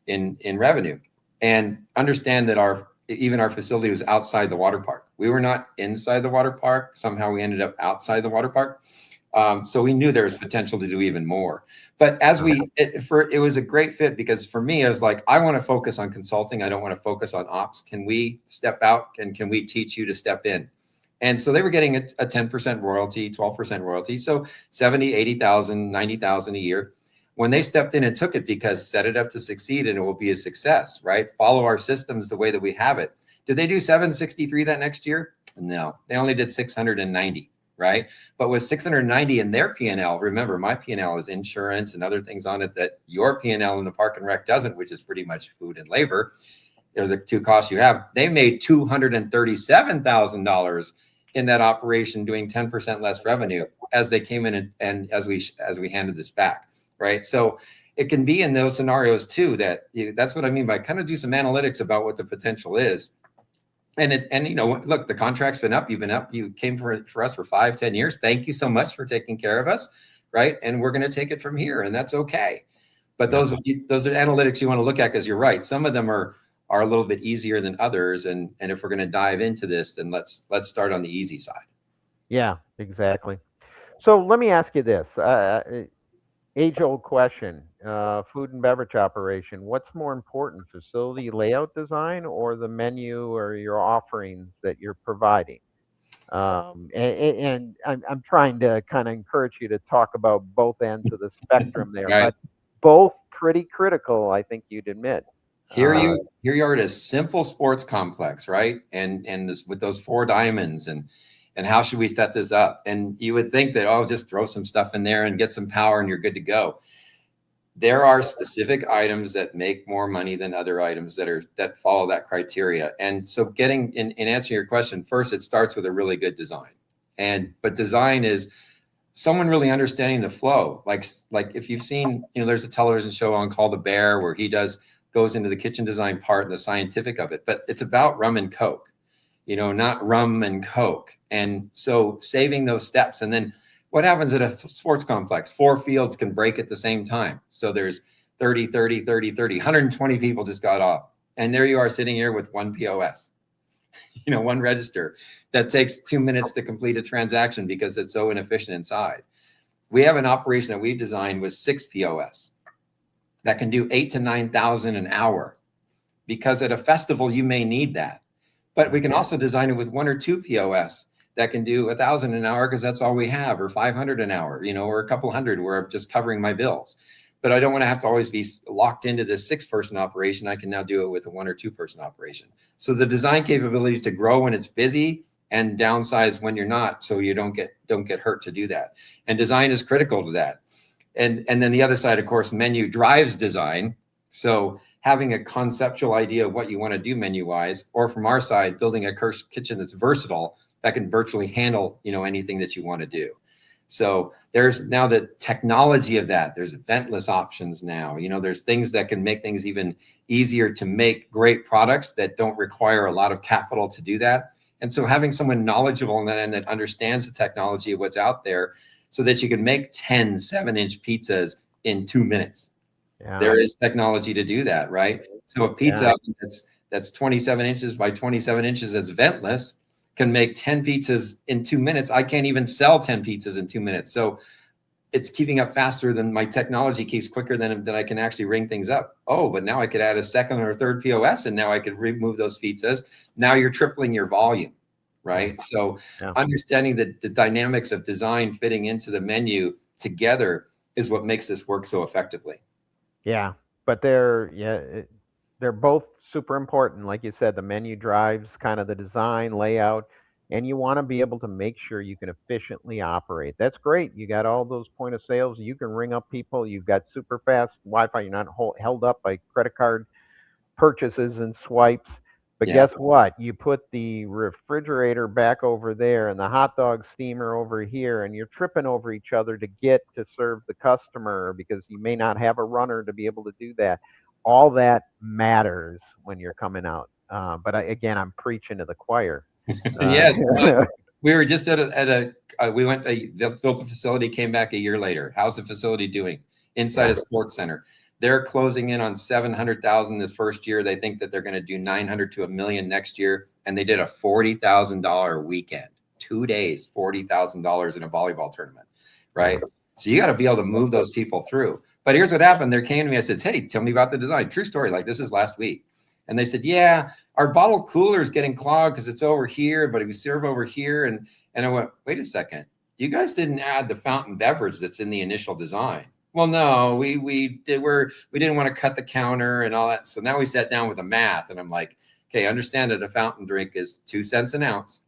in revenue. And understand that even our facility was outside the water park. We were not inside the water park. Somehow we ended up outside the water park. So we knew there was potential to do even more. But it was a great fit, because for me, I was like, I want to focus on consulting. I don't want to focus on ops. Can we step out, and can we teach you to step in? And so they were getting a 10% royalty, 12% royalty. So 70, 80,000, 90,000 a year. When they stepped in and took it, because set it up to succeed and it will be a success, right? Follow our systems the way that we have it. Did they do 763 that next year? No, they only did 690. Right. But with 690 in their P&L, remember, my P&L is insurance and other things on it that your P&L in the park and rec doesn't, which is pretty much food and labor. They're the two costs you have. They made $237,000 in that operation, doing 10% less revenue as they came in and as we handed this back. Right. So it can be in those scenarios too, that's what I mean by kind of do some analytics about what the potential is. And you know, look, the contract's been up. You've been up. You came for us for 5-10 years. Thank you so much for taking care of us, right? And we're going to take it from here, and that's okay. But those are analytics you want to look at, because you're right. Some of them are a little bit easier than others, and if we're going to dive into this, then let's start on the easy side. Yeah, exactly. So let me ask you this. Age-old question, food and beverage operation, what's more important, facility layout design or the menu or your offerings that you're providing? And I'm trying to kind of encourage you to talk about both ends of the spectrum there, Right. but both pretty critical, I think you'd admit. Here you are at a simple sports complex, right? And this, with those 4 diamonds, and how should we set this up? And you would think that, oh, just throw some stuff in there and get some power and you're good to go. There are specific items that make more money than other items that follow that criteria. And so getting in answering your question, first, it starts with a really good design. But design is someone really understanding the flow. Like if you've seen, you know, there's a television show on called The Bear where he goes into the kitchen design part and the scientific of it, but it's about rum and Coke, you know, not rum and Coke. And so saving those steps. And then what happens at a sports complex? 4 fields can break at the same time. So there's 30, 30, 30, 30, 120 people just got off. And there you are sitting here with 1 POS, you know, 1 register that takes 2 minutes to complete a transaction because it's so inefficient inside. We have an operation that we've designed with 6 POS that can do 8,000 to 9,000 an hour, because at a festival, you may need that. But we can also design it with 1 or 2 POS that can do 1,000 an hour because that's all we have, or 500 an hour, you know, or a couple hundred where I'm just covering my bills. But I don't want to have to always be locked into this 6-person operation. I can now do it with a 1 or 2-person operation. So the design capability to grow when it's busy and downsize when you're not, so you don't get hurt to do that. And design is critical to that. And then the other side, of course, menu drives design. So having a conceptual idea of what you want to do menu wise, or from our side, building a kitchen that's versatile, that can virtually handle, you know, anything that you want to do. So there's now the technology of that. There's ventless options now. You know, there's things that can make things even easier to make great products that don't require a lot of capital to do that. And so having someone knowledgeable in that and that understands the technology of what's out there, so that you can make 10 7-inch pizzas in 2 minutes. Yeah. There is technology to do that, right? So a pizza that's 27 inches by 27 inches that's ventless can make 10 pizzas in 2 minutes. I can't even sell 10 pizzas in 2 minutes. So it's keeping up faster than my technology keeps quicker than I can actually ring things up. Oh, but now I could add a 2nd or 3rd POS, and now I could remove those pizzas. Now you're tripling your volume, right? So understanding the dynamics of design fitting into the menu together is what makes this work so effectively. Yeah, but they're both super important. Like you said, the menu drives kind of the design layout, and you want to be able to make sure you can efficiently operate. That's great. You got all those point of sales. You can ring up people. You've got super fast Wi-Fi. You're not held up by credit card purchases and swipes. But guess what? You put the refrigerator back over there and the hot dog steamer over here, and you're tripping over each other to get to serve the customer because you may not have a runner to be able to do that. All that matters when you're coming out. But again, I'm preaching to the choir. We were just built a facility, came back a year later. How's the facility doing? Inside a sports center. They're closing in on 700,000 this first year. They think that they're going to do 900 to $1 million next year. And they did a $40,000 weekend, 2 days, $40,000 in a volleyball tournament, right? So you got to be able to move those people through. But here's what happened. They came to me. I said, hey, tell me about the design. True story. Like, this is last week. And they said, yeah, our bottle cooler is getting clogged because it's over here, but we serve over here. And I went, wait a second. You guys didn't add the fountain beverage that's in the initial design. Well, no, we didn't want to cut the counter and all that. So now we sat down with the math, and I'm like, okay, understand that a fountain drink is 2 cents an ounce.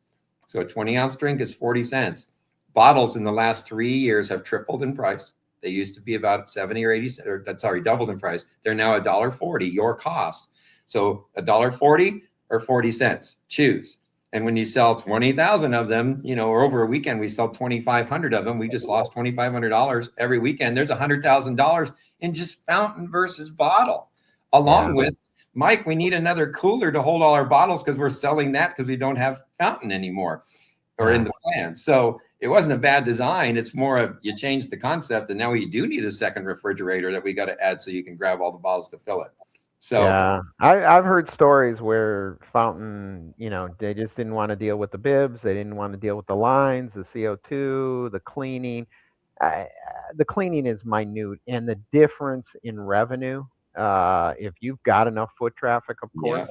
So a 20-ounce drink is 40 cents. Bottles in the last 3 years have tripled in price. They used to be about 70 or 80 cents, doubled in price. They're now $1.40, your cost. So $1.40 or 40 cents, choose. And when you sell 20,000 of them, you know, or over a weekend, we sell 2,500 of them. We just lost $2,500 every weekend. There's $100,000 in just fountain versus bottle, along with Mike, we need another cooler to hold all our bottles because we're selling that because we don't have fountain anymore or in the plan. So it wasn't a bad design. It's more of you change the concept, and now we do need a second refrigerator that we got to add so you can grab all the bottles to fill it. So Yeah, I've heard stories where Fountain, they just didn't want to deal with the bibs, they didn't want to deal with the lines, the CO2, the cleaning. I, the cleaning is minute, and the difference in revenue, if you've got enough foot traffic, of course,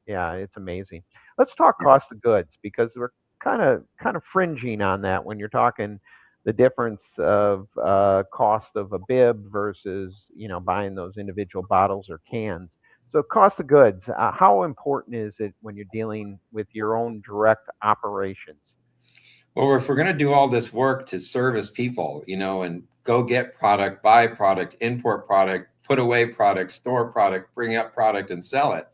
yeah, it's amazing. Let's talk cost of goods because we're kind of fringing on that when you're talking the difference of cost of a bib versus buying those individual bottles or cans. So cost of goods, how important is it when you're dealing with your own direct operations? well, if we're going to do all this work to service people, and go get product, buy product, import product, put away product, store product, bring up product and sell it,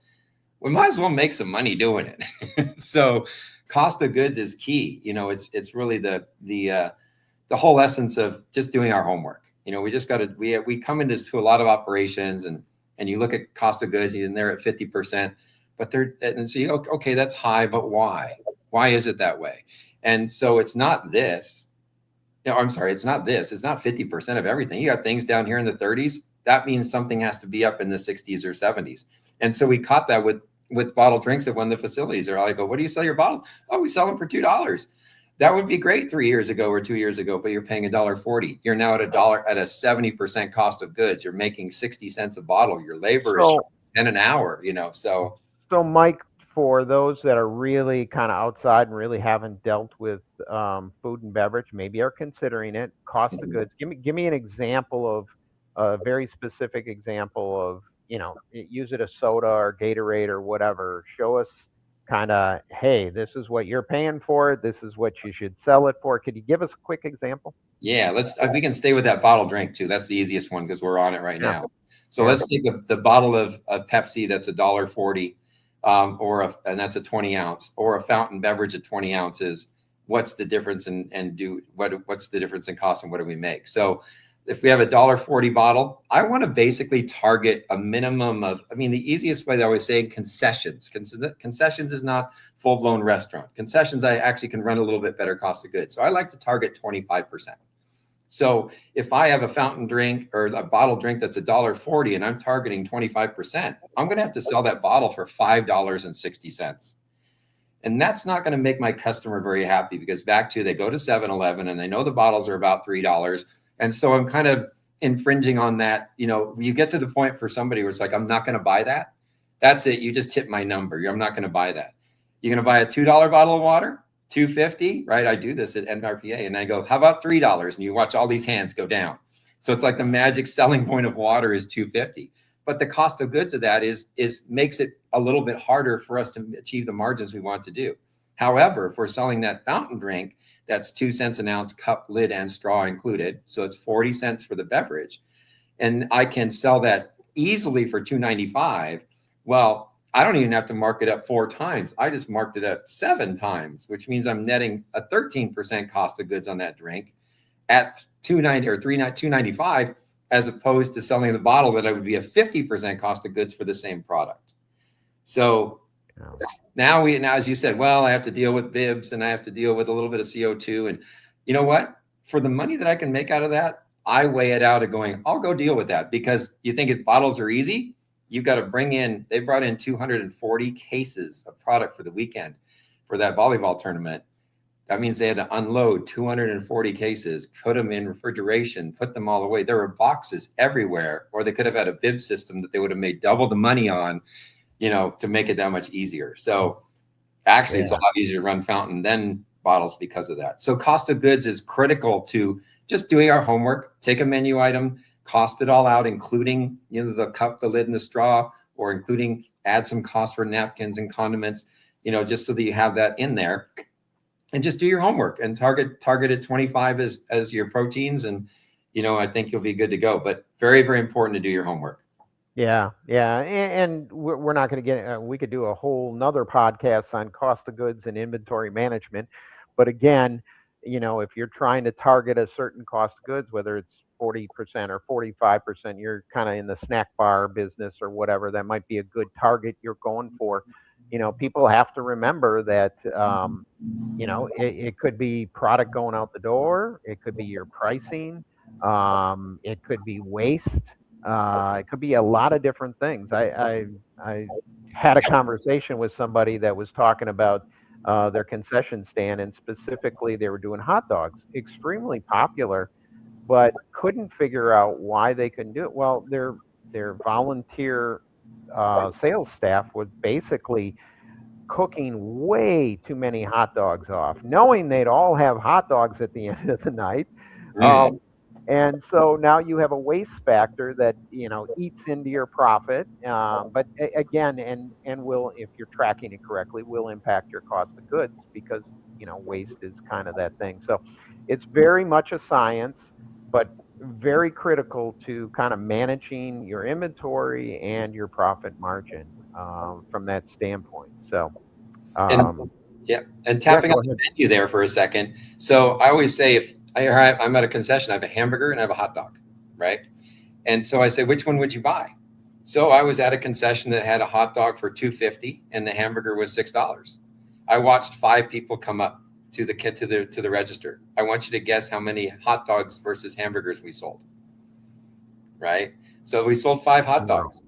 we might as well make some money doing it. So cost of goods is key. It's really the whole essence of just doing our homework. We just got to, we come into a lot of operations and you look at cost of goods and they're at 50%, but and so okay, that's high, but why? Why is it that way? And so it's not this. I'm sorry, it's not this. It's not 50% of everything. You got things down here in the 30s. That means something has to be up in the 60s or 70s. And so we caught that with bottled drinks at one of the facilities. They're like, what do you sell your bottle? Oh, we sell them for $2. That would be great 3 years ago or 2 years ago, but you're paying $1.40. You're now at $1 at a 70% cost of goods. You're making 60 cents a bottle. Your labor is 10 an hour, So Mike, for those that are really kind of outside and really haven't dealt with food and beverage, maybe are considering it, cost of goods. Give me an example of a very specific example of, use it a soda or Gatorade or whatever. Show us kind of, hey, this is what you're paying for it. This is what you should sell it for. Could you give us a quick example? Yeah, we can stay with that bottle drink too. That's the easiest one because we're on it right now. So let's take the bottle of Pepsi that's $1.40. And that's a 20 ounce, or a fountain beverage at 20 ounces. What's the difference what's the difference in cost and what do we make? So if we have a $1.40 bottle, I want to basically target a minimum of, the easiest way I always say concessions. Concessions is not full blown restaurant. Concessions, I actually can run a little bit better cost of goods. So I like to target 25%. So if I have a fountain drink or a bottle drink that's $1.40 and I'm targeting 25%, I'm going to have to sell that bottle for $5.60. And that's not going to make my customer very happy because they go to 7-Eleven and they know the bottles are about $3. And so I'm kind of infringing on that. You get to the point for somebody where it's like, I'm not going to buy that. That's it. You just hit my number. I'm not going to buy that. You're going to buy a $2 bottle of water? $2.50, right? I do this at NRPA, and I go, how about $3? And you watch all these hands go down. So it's like the magic selling point of water is $2.50, but the cost of goods of that makes it a little bit harder for us to achieve the margins we want to do. However, if we're selling that fountain drink, that's 2 cents an ounce, cup, lid, and straw included. So it's 40 cents for the beverage, and I can sell that easily for $2.95. Well, I don't even have to mark it up 4 times. I just marked it up 7 times, which means I'm netting a 13% cost of goods on that drink at $2.90 or $2.95, as opposed to selling the bottle that would be a 50% cost of goods for the same product. So now, as you said, well, I have to deal with bibs and I have to deal with a little bit of CO2. And you know what? For the money that I can make out of that, I weigh it out of going, I'll go deal with that, because you think if bottles are easy, you've got to they brought in 240 cases of product for the weekend for that volleyball tournament. That means they had to unload 240 cases, put them in refrigeration, put them all away. There were boxes everywhere, or they could have had a bib system that they would have made double the money on, to make it that much easier. So actually it's a lot easier to run fountain than bottles because of that. So cost of goods is critical to just doing our homework, take a menu item, cost it all out, including the cup, the lid, and the straw, or including add some cost for napkins and condiments, just so that you have that in there, and just do your homework and target at 25 as your proteins, and I think you'll be good to go. But very, very important to do your homework. Yeah, and we're not going to get. We could do a whole nother podcast on cost of goods and inventory management, but again, if you're trying to target a certain cost of goods, whether it's 40% or 45%, you're kind of in the snack bar business or whatever, that might be a good target you're going for. People have to remember that, it could be product going out the door. It could be your pricing. It could be waste. It could be a lot of different things. I had a conversation with somebody that was talking about their concession stand, and specifically they were doing hot dogs, extremely popular, but couldn't figure out why they couldn't do it. Well, their volunteer sales staff was basically cooking way too many hot dogs off, knowing they'd all have hot dogs at the end of the night. Mm. And so now you have a waste factor that eats into your profit, but again, and will, if you're tracking it correctly, will impact your cost of goods, because waste is kind of that thing. So it's very much a science, but very critical to kind of managing your inventory and your profit margin from that standpoint. So And yeah, and tapping go on the ahead. menu there for a second. So I always say, if I'm at a concession, I have a hamburger and I have a hot dog, right? And so I say, which one would you buy? So I was at a concession that had a hot dog for $2.50 and the hamburger was $6. I watched 5 people come up to the register. I want you to guess how many hot dogs versus hamburgers we sold. Right? So we sold 5 hot dogs,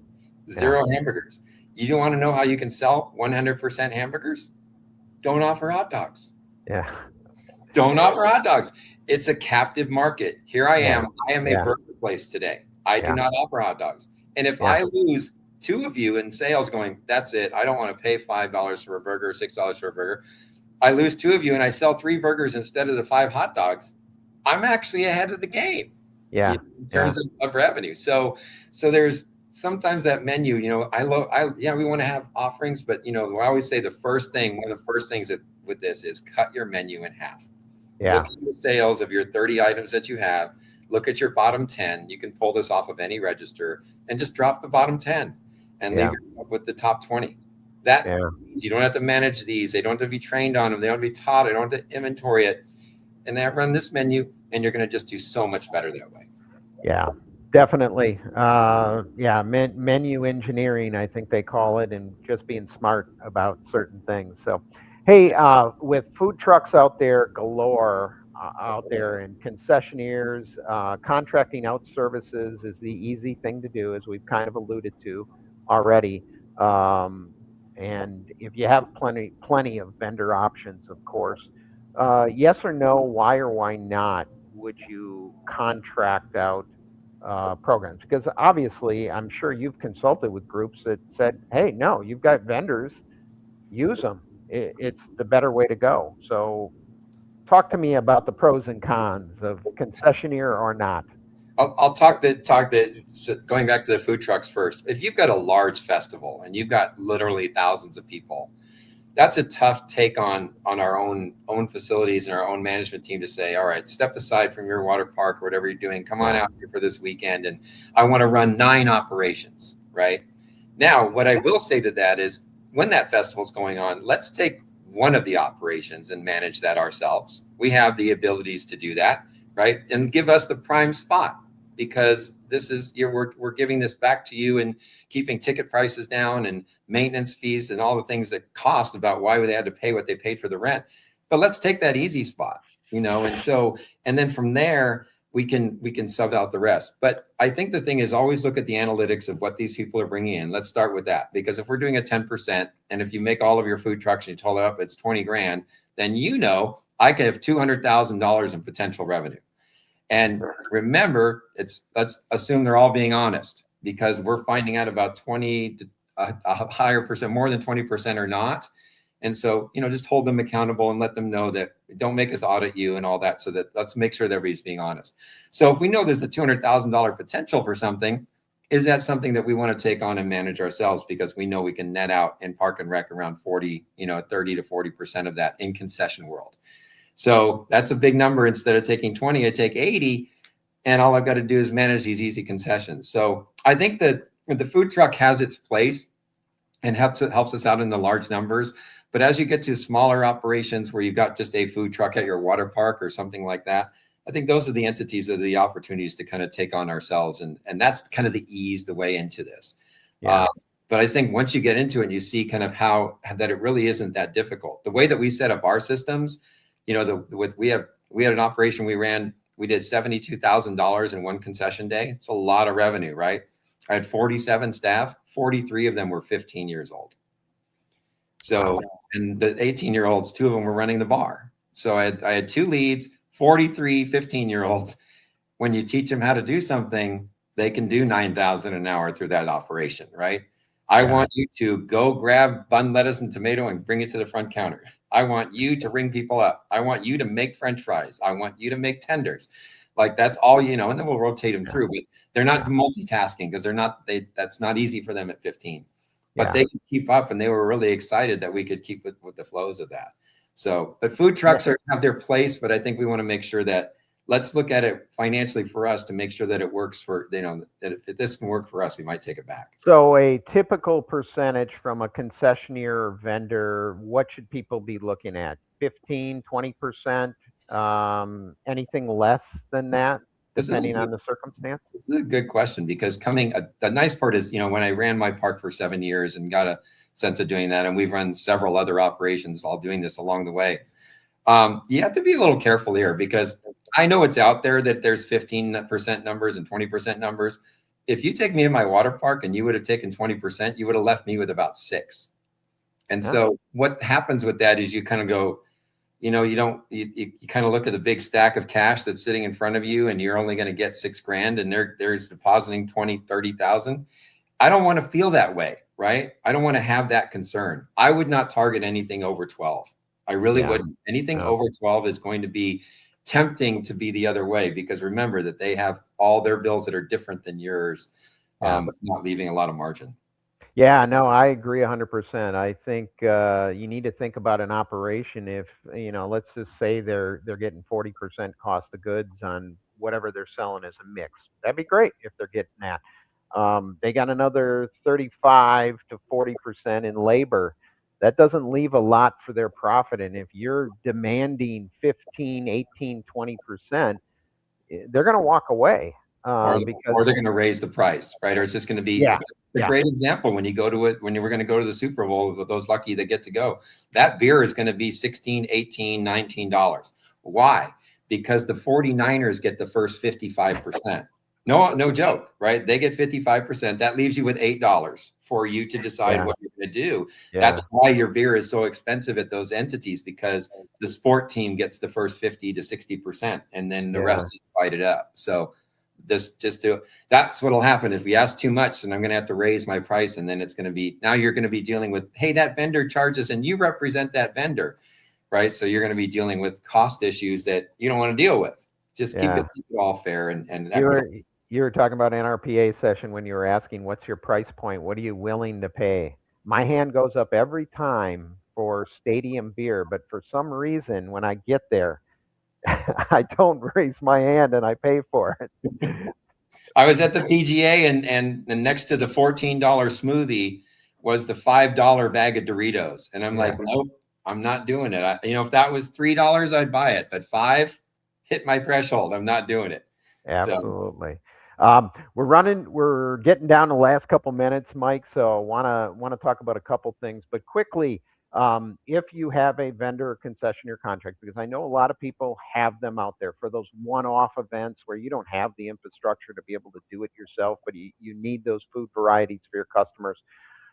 0 hamburgers. You don't want to know how you can sell 100% hamburgers? Don't offer hot dogs. Yeah. Don't offer hot dogs. It's a captive market. Here I am. I am a Yeah. burger place today. I do not offer hot dogs. And if I lose 2 of you in sales going, that's it, I don't want to pay $5 for a burger, $6 for a burger. I lose 2 of you and I sell 3 burgers instead of the 5 hot dogs. I'm actually ahead of the game. Yeah. In terms of revenue. So there's sometimes that menu, we want to have offerings, but I always say one of the first things with this is cut your menu in half. Yeah. Look at the sales of your 30 items that you have. Look at your bottom 10. You can pull this off of any register and just drop the bottom 10 and leave yourself with the top 20. You don't have to manage these. They don't have to be trained on them. They don't have to be taught. They don't have to inventory it. And they run this menu, and you're going to just do so much better that way. Yeah, definitely. Menu engineering, I think they call it, and just being smart about certain things. So, hey, with food trucks out there galore, out there, and concessionaires, contracting out services is the easy thing to do, as we've kind of alluded to already. And if you have plenty of vendor options, of course, yes or no, why or why not would you contract out programs? Because obviously, I'm sure you've consulted with groups that said, hey, no, you've got vendors, use them. It's the better way to go. So talk to me about the pros and cons of concessionaire or not. I'll talk going back to the food trucks first. If you've got a large festival and you've got literally thousands of people, that's a tough take on our own facilities and our own management team to say, all right, step aside from your water park or whatever you're doing. Come on out here for this weekend. And I want to run 9 operations, right? Now, what I will say to that is, when that festival's going on, let's take one of the operations and manage that ourselves. We have the abilities to do that, right? And give us the prime spot, because this is we're giving this back to you and keeping ticket prices down and maintenance fees and all the things that cost about why they had to pay what they paid for the rent. But let's take that easy spot, and then from there we can sub out the rest. But I think the thing is, always look at the analytics of what these people are bringing in. Let's start with that, because if we're doing a 10%, and if you make all of your food trucks and you total it up, it's 20 grand, then I could have $200,000 in potential revenue. And remember, let's assume they're all being honest, because we're finding out about 20 to a higher percent, more than 20% or not. And so, just hold them accountable and let them know that don't make us audit you and all that. So that let's make sure that everybody's being honest. So if we know there's a $200,000 potential for something, is that something that we want to take on and manage ourselves? Because we know we can net out in park and rec around 30 to 40% of that in concession world. So that's a big number. Instead of taking 20, I take 80, and all I've got to do is manage these easy concessions. So I think that the food truck has its place and helps us out in the large numbers. But as you get to smaller operations where you've got just a food truck at your water park or something like that, I think those are the entities that are the opportunities to kind of take on ourselves. And that's kind of the way into this. Yeah. But I think once you get into it and you see kind of how that it really isn't that difficult. The way that we set up our systems, we had an operation we did $72,000 in one concession day. It's a lot of revenue, right? I had 47 staff, 43 of them were 15 years old. So, and the 18-year-olds, 2 of them were running the bar. So I had 2 leads, 43 15-year-olds. When you teach them how to do something, they can do 9,000 an hour through that operation, right? I want you to go grab bun, lettuce, and tomato and bring it to the front counter. I want you to ring people up. I want you to make French fries. I want you to make tenders. Like that's all, and then we'll rotate them through, but they're not multitasking because that's not easy for them at 15, but they can keep up, and they were really excited that we could keep with the flows of that. So, but food trucks have their place, but I think we want to make sure that let's look at it financially for us to make sure that it works for, that if this can work for us, we might take it back. So a typical percentage from a concessionaire or vendor, what should people be looking at? 15, 20%? Anything less than that, depending on the circumstance? This is a good question, because the nice part is, when I ran my park for 7 years and got a sense of doing that, and we've run several other operations all doing this along the way. You have to be a little careful here, because I know it's out there that there's 15% numbers and 20% numbers. If you take me in my water park and you would have taken 20%, you would have left me with about 6. And so what happens with that is you kind of go, you kind of look at the big stack of cash that's sitting in front of you, and you're only going to get $6,000, and there's depositing 20, 30,000. I don't want to feel that way, right? I don't want to have that concern. I would not target anything over 12. I really wouldn't. Anything over 12 is going to be tempting to be the other way, because remember that they have all their bills that are different than yours, not leaving a lot of margin. Yeah, no, I agree 100%. I think you need to think about an operation. If, let's just say they're getting 40% cost of goods on whatever they're selling as a mix. That'd be great if they're getting that. They got another 35 to 40% in labor. That doesn't leave a lot for their profit. And if you're demanding 15, 18, 20%, they're going to walk away. Or they're going to raise the price, right? Or it's just going to be a great example when you go to it, when you were going to go to the Super Bowl with those lucky that get to go. That beer is going to be $16, $18, $19. Why? Because the 49ers get the first 55%. No joke, right? They get 55%. That leaves you with $8 for you to decide what you're going to do. That's why your beer is so expensive at those entities, because the sport team gets the first 50 to 60%, and then the rest is divided up. So that's what'll happen if we ask too much, and I'm going to have to raise my price, and then it's going to be, now you're going to be dealing with, hey, that vendor charges, and you represent that vendor, right? So you're going to be dealing with cost issues that you don't want to deal with. Just keep it all fair and You were talking about NRPA session when you were asking, what's your price point? What are you willing to pay? My hand goes up every time for stadium beer, but for some reason, when I get there, I don't raise my hand and I pay for it. I was at the PGA, and next to the $14 smoothie was the $5 bag of Doritos. And I'm like, nope, I'm not doing it. If that was $3, I'd buy it, but $5 hit my threshold. I'm not doing it. Absolutely. We're getting down to the last couple minutes, Mike. So want to talk about a couple things, but quickly, if you have a vendor or concessionaire contract, because I know a lot of people have them out there for those one-off events where you don't have the infrastructure to be able to do it yourself, but you need those food varieties for your customers.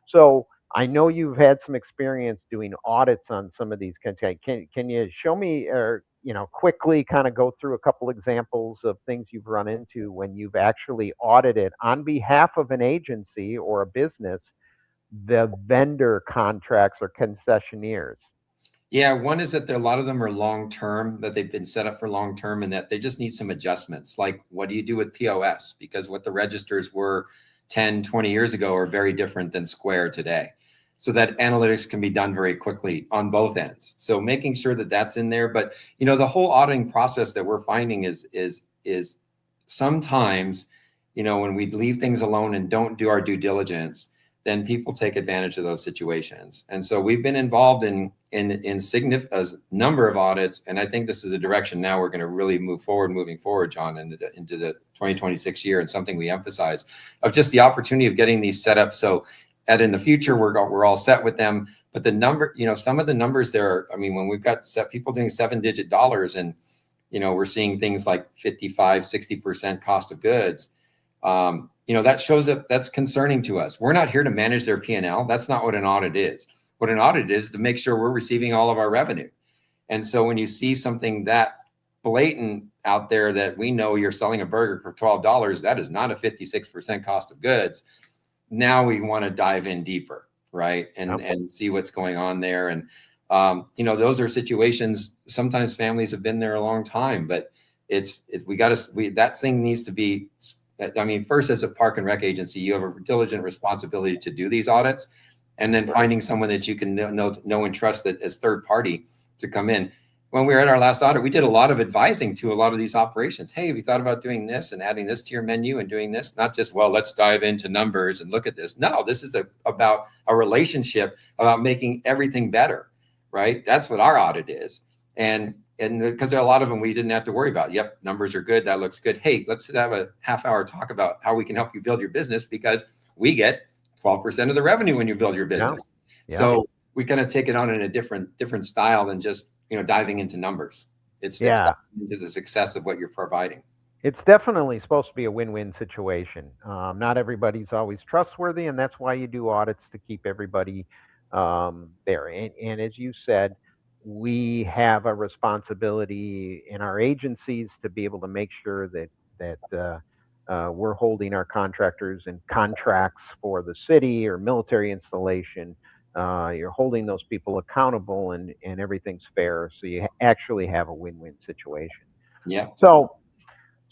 So I know you've had some experience doing audits on some of these. Can you show me, or quickly kind of go through a couple examples of things you've run into when you've actually audited on behalf of an agency or a business the vendor contracts or concessionaires? Yeah, one is that a lot of them are long-term, that they've been set up for long-term, and that they just need some adjustments. Like, what do you do with POS? Because what the registers were 10, 20 years ago are very different than Square today. So that analytics can be done very quickly on both ends. So making sure that that's in there. But, the whole auditing process that we're finding is sometimes, when we leave things alone and don't do our due diligence, then people take advantage of those situations. And so we've been involved in a number of audits, and I think this is a direction now we're going to really moving forward, John, into the 2026 year, and something we emphasize of just the opportunity of getting these set up so that in the future we're all set with them. But the number, some of the numbers there, I mean, when we've got people doing 7-digit dollars, and we're seeing things like 55-60% cost of goods. That shows up. That's concerning to us. We're not here to manage their P&L. That's not what an audit is. What an audit is to make sure we're receiving all of our revenue. And so when you see something that blatant out there that we know you're selling a burger for $12, that is not a 56% cost of goods. Now we want to dive in deeper, right? And see what's going on there. And those are situations. Sometimes families have been there a long time, but that thing needs to be. I mean, first, as a park and rec agency, you have a diligent responsibility to do these audits, and then finding someone that you can know and trust that as third party to come in. When we were at our last audit, we did a lot of advising to a lot of these operations. Hey, we thought about doing this and adding this to your menu and doing this, not just, well, let's dive into numbers and look at this. No, this is about a relationship, about making everything better, right? That's what our audit is. And because there are a lot of them we didn't have to worry about. Yep, numbers are good. That looks good. Hey, let's have a half-hour talk about how we can help you build your business, because we get 12% of the revenue when you build your business. Yeah. So we kind of take it on in a different style than just diving into numbers. It's diving into the success of what you're providing. It's definitely supposed to be a win-win situation. Not everybody's always trustworthy, and that's why you do audits, to keep everybody there. And as you said, we have a responsibility in our agencies to be able to make sure that we're holding our contractors and contracts for the city or military installation. You're holding those people accountable, and everything's fair. So you actually have a win-win situation. Yeah. So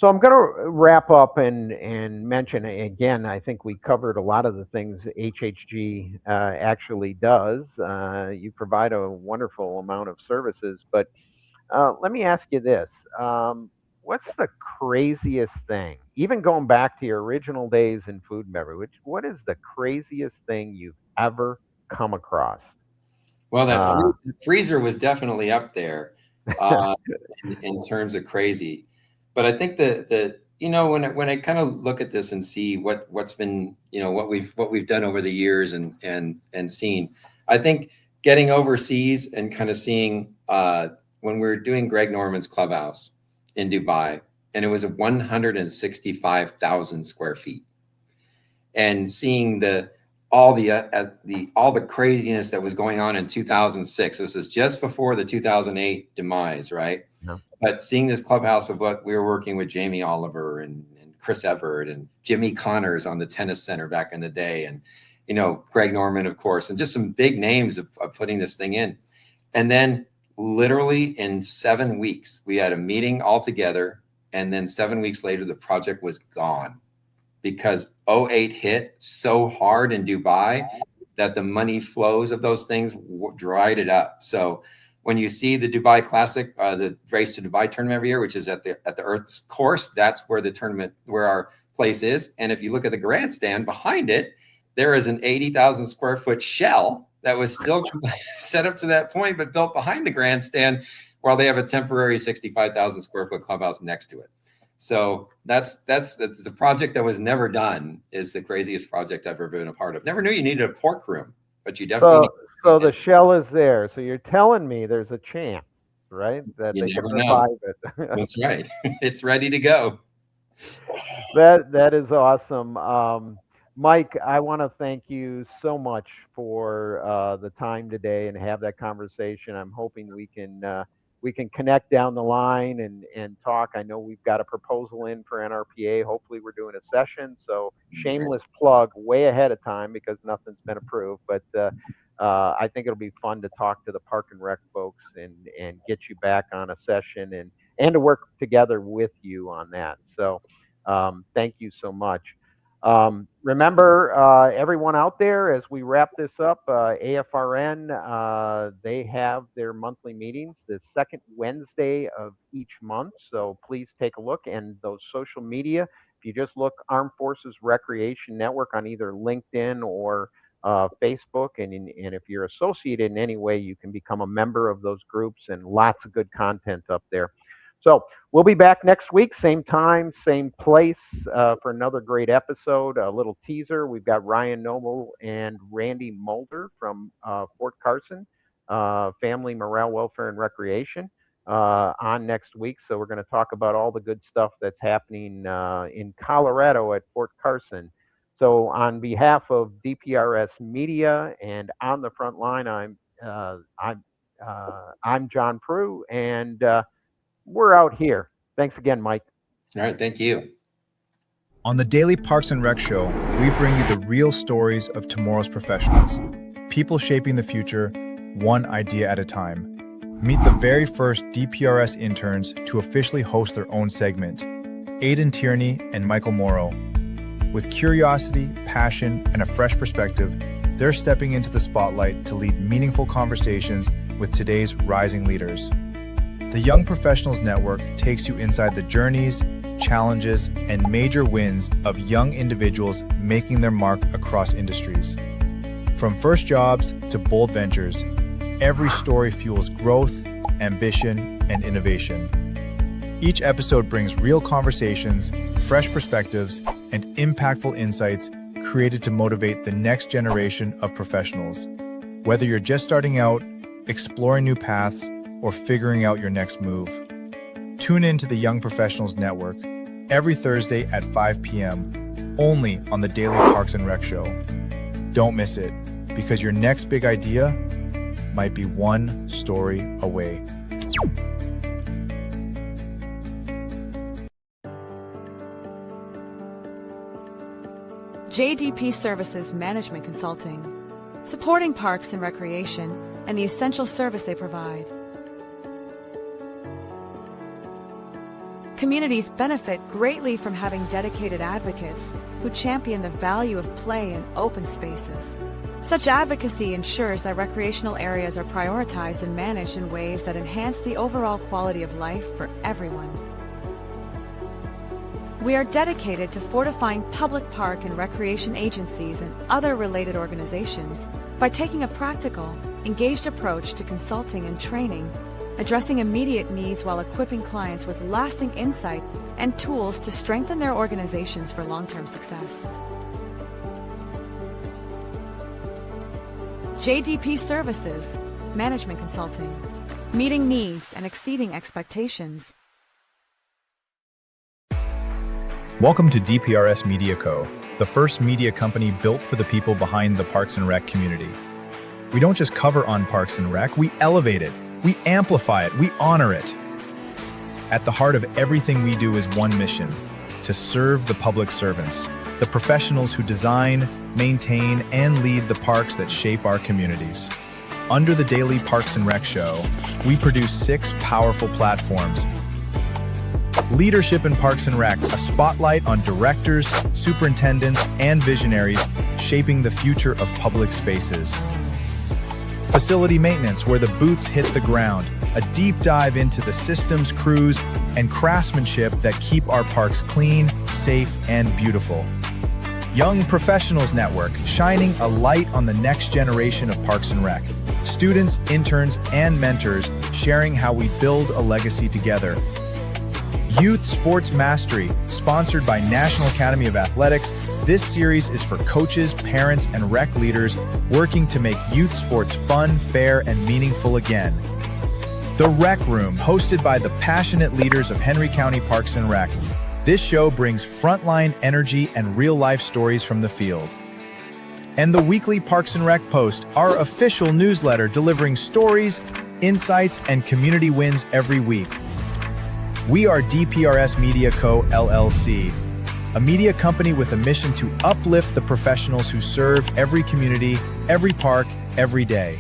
I'm going to wrap up and mention again, I think we covered a lot of the things HHG actually does. You provide a wonderful amount of services, but let me ask you this. What's the craziest thing, even going back to your original days in food and beverage, what is the craziest thing you've ever come across? Well, that freezer was definitely up there in terms of crazy. But I think that when I kind of look at this and see what's been what we've done over the years and seen, I think getting overseas and kind of seeing when we were doing Greg Norman's clubhouse in Dubai, and it was 165,000 square feet, and seeing all the craziness that was going on in 2006. This is just before the 2008 demise, right? No. But seeing this clubhouse of what we were working with Jamie Oliver and Chris Everett and Jimmy Connors on the tennis center back in the day, and Greg Norman, of course, and just some big names of putting this thing in. And then literally in 7 weeks, we had a meeting all together, and then 7 weeks later, the project was gone, because 2008 hit so hard in Dubai that the money flows of those things dried it up. So when you see the Dubai Classic, the Race to Dubai tournament every year, which is at the Earth's course, that's where where our place is. And if you look at the grandstand behind it, there is an 80,000 square foot shell that was still set up to that point, but built behind the grandstand, while they have a temporary 65,000 square foot clubhouse next to it. So that's a project that was never done. Is the craziest project I've ever been a part of. Never knew you needed a pork room, but you definitely. So the shell is there. So you're telling me there's a chance, right, that they can revive it. That's right. It's ready to go. That is awesome. Mike, I want to thank you so much for the time today and have that conversation. I'm hoping we can connect down the line and talk. I know we've got a proposal in for NRPA. Hopefully we're doing a session. So shameless plug way ahead of time, because nothing's been approved. But I think it'll be fun to talk to the Park and Rec folks and get you back on a session and to work together with you on that. So thank you so much. Remember, everyone out there, as we wrap this up, AFRN, they have their monthly meetings the second Wednesday of each month. So please take a look. And those social media, if you just look Armed Forces Recreation Network on either LinkedIn or Facebook, and if you're associated in any way, you can become a member of those groups, and lots of good content up there. So we'll be back next week, same time, same place, for another great episode. A little teaser: we've got Ryan Noble and Randy Mulder from Fort Carson Family Morale, Welfare, and Recreation on next week. So we're going to talk about all the good stuff that's happening in Colorado at Fort Carson. So on behalf of DPRS Media and On the Front Line, I'm John Pru, and we're out here. Thanks again, Mike. All right, thank you. On the Daily Parks and Rec Show, we bring you the real stories of tomorrow's professionals, people shaping the future, one idea at a time. Meet the very first DPRS interns to officially host their own segment, Aidan Tierney and Michael Morrow. With curiosity, passion, and a fresh perspective, they're stepping into the spotlight to lead meaningful conversations with today's rising leaders. The Young Professionals Network takes you inside the journeys, challenges, and major wins of young individuals making their mark across industries. From first jobs to bold ventures, every story fuels growth, ambition, and innovation. Each episode brings real conversations, fresh perspectives, and impactful insights created to motivate the next generation of professionals. Whether you're just starting out, exploring new paths, or figuring out your next move, tune in to the Young Professionals Network every Thursday at 5 p.m. only on the Daily Parks and Rec Show. Don't miss it, because your next big idea might be one story away. JDP Services Management Consulting, supporting parks and recreation and the essential service they provide. Communities benefit greatly from having dedicated advocates who champion the value of play in open spaces. Such advocacy ensures that recreational areas are prioritized and managed in ways that enhance the overall quality of life for everyone. We are dedicated to fortifying public park and recreation agencies and other related organizations by taking a practical, engaged approach to consulting and training, addressing immediate needs while equipping clients with lasting insight and tools to strengthen their organizations for long-term success. JDP Services, Management Consulting, meeting needs and exceeding expectations. Welcome to DPRS Media Co., the first media company built for the people behind the Parks and Rec community. We don't just cover on Parks and Rec, we elevate it, we amplify it, we honor it. At the heart of everything we do is one mission: to serve the public servants, the professionals who design, maintain, and lead the parks that shape our communities. Under the Daily Parks and Rec Show, we produce 6 powerful platforms. Leadership in Parks and Rec, a spotlight on directors, superintendents, and visionaries shaping the future of public spaces. Facility maintenance, where the boots hit the ground, a deep dive into the systems, crews, and craftsmanship that keep our parks clean, safe, and beautiful. Young Professionals Network, shining a light on the next generation of Parks and Rec. Students, interns, and mentors sharing how we build a legacy together. Youth Sports Mastery, sponsored by National Academy of Athletics. This series is for coaches, parents, and rec leaders working to make youth sports fun, fair, and meaningful again. The Rec Room, hosted by the passionate leaders of Henry County Parks and Rec. This show brings frontline energy and real-life stories from the field. And the weekly Parks and Rec Post, our official newsletter delivering stories, insights, and community wins every week. We are DPRS Media Co., LLC, a media company with a mission to uplift the professionals who serve every community, every park, every day.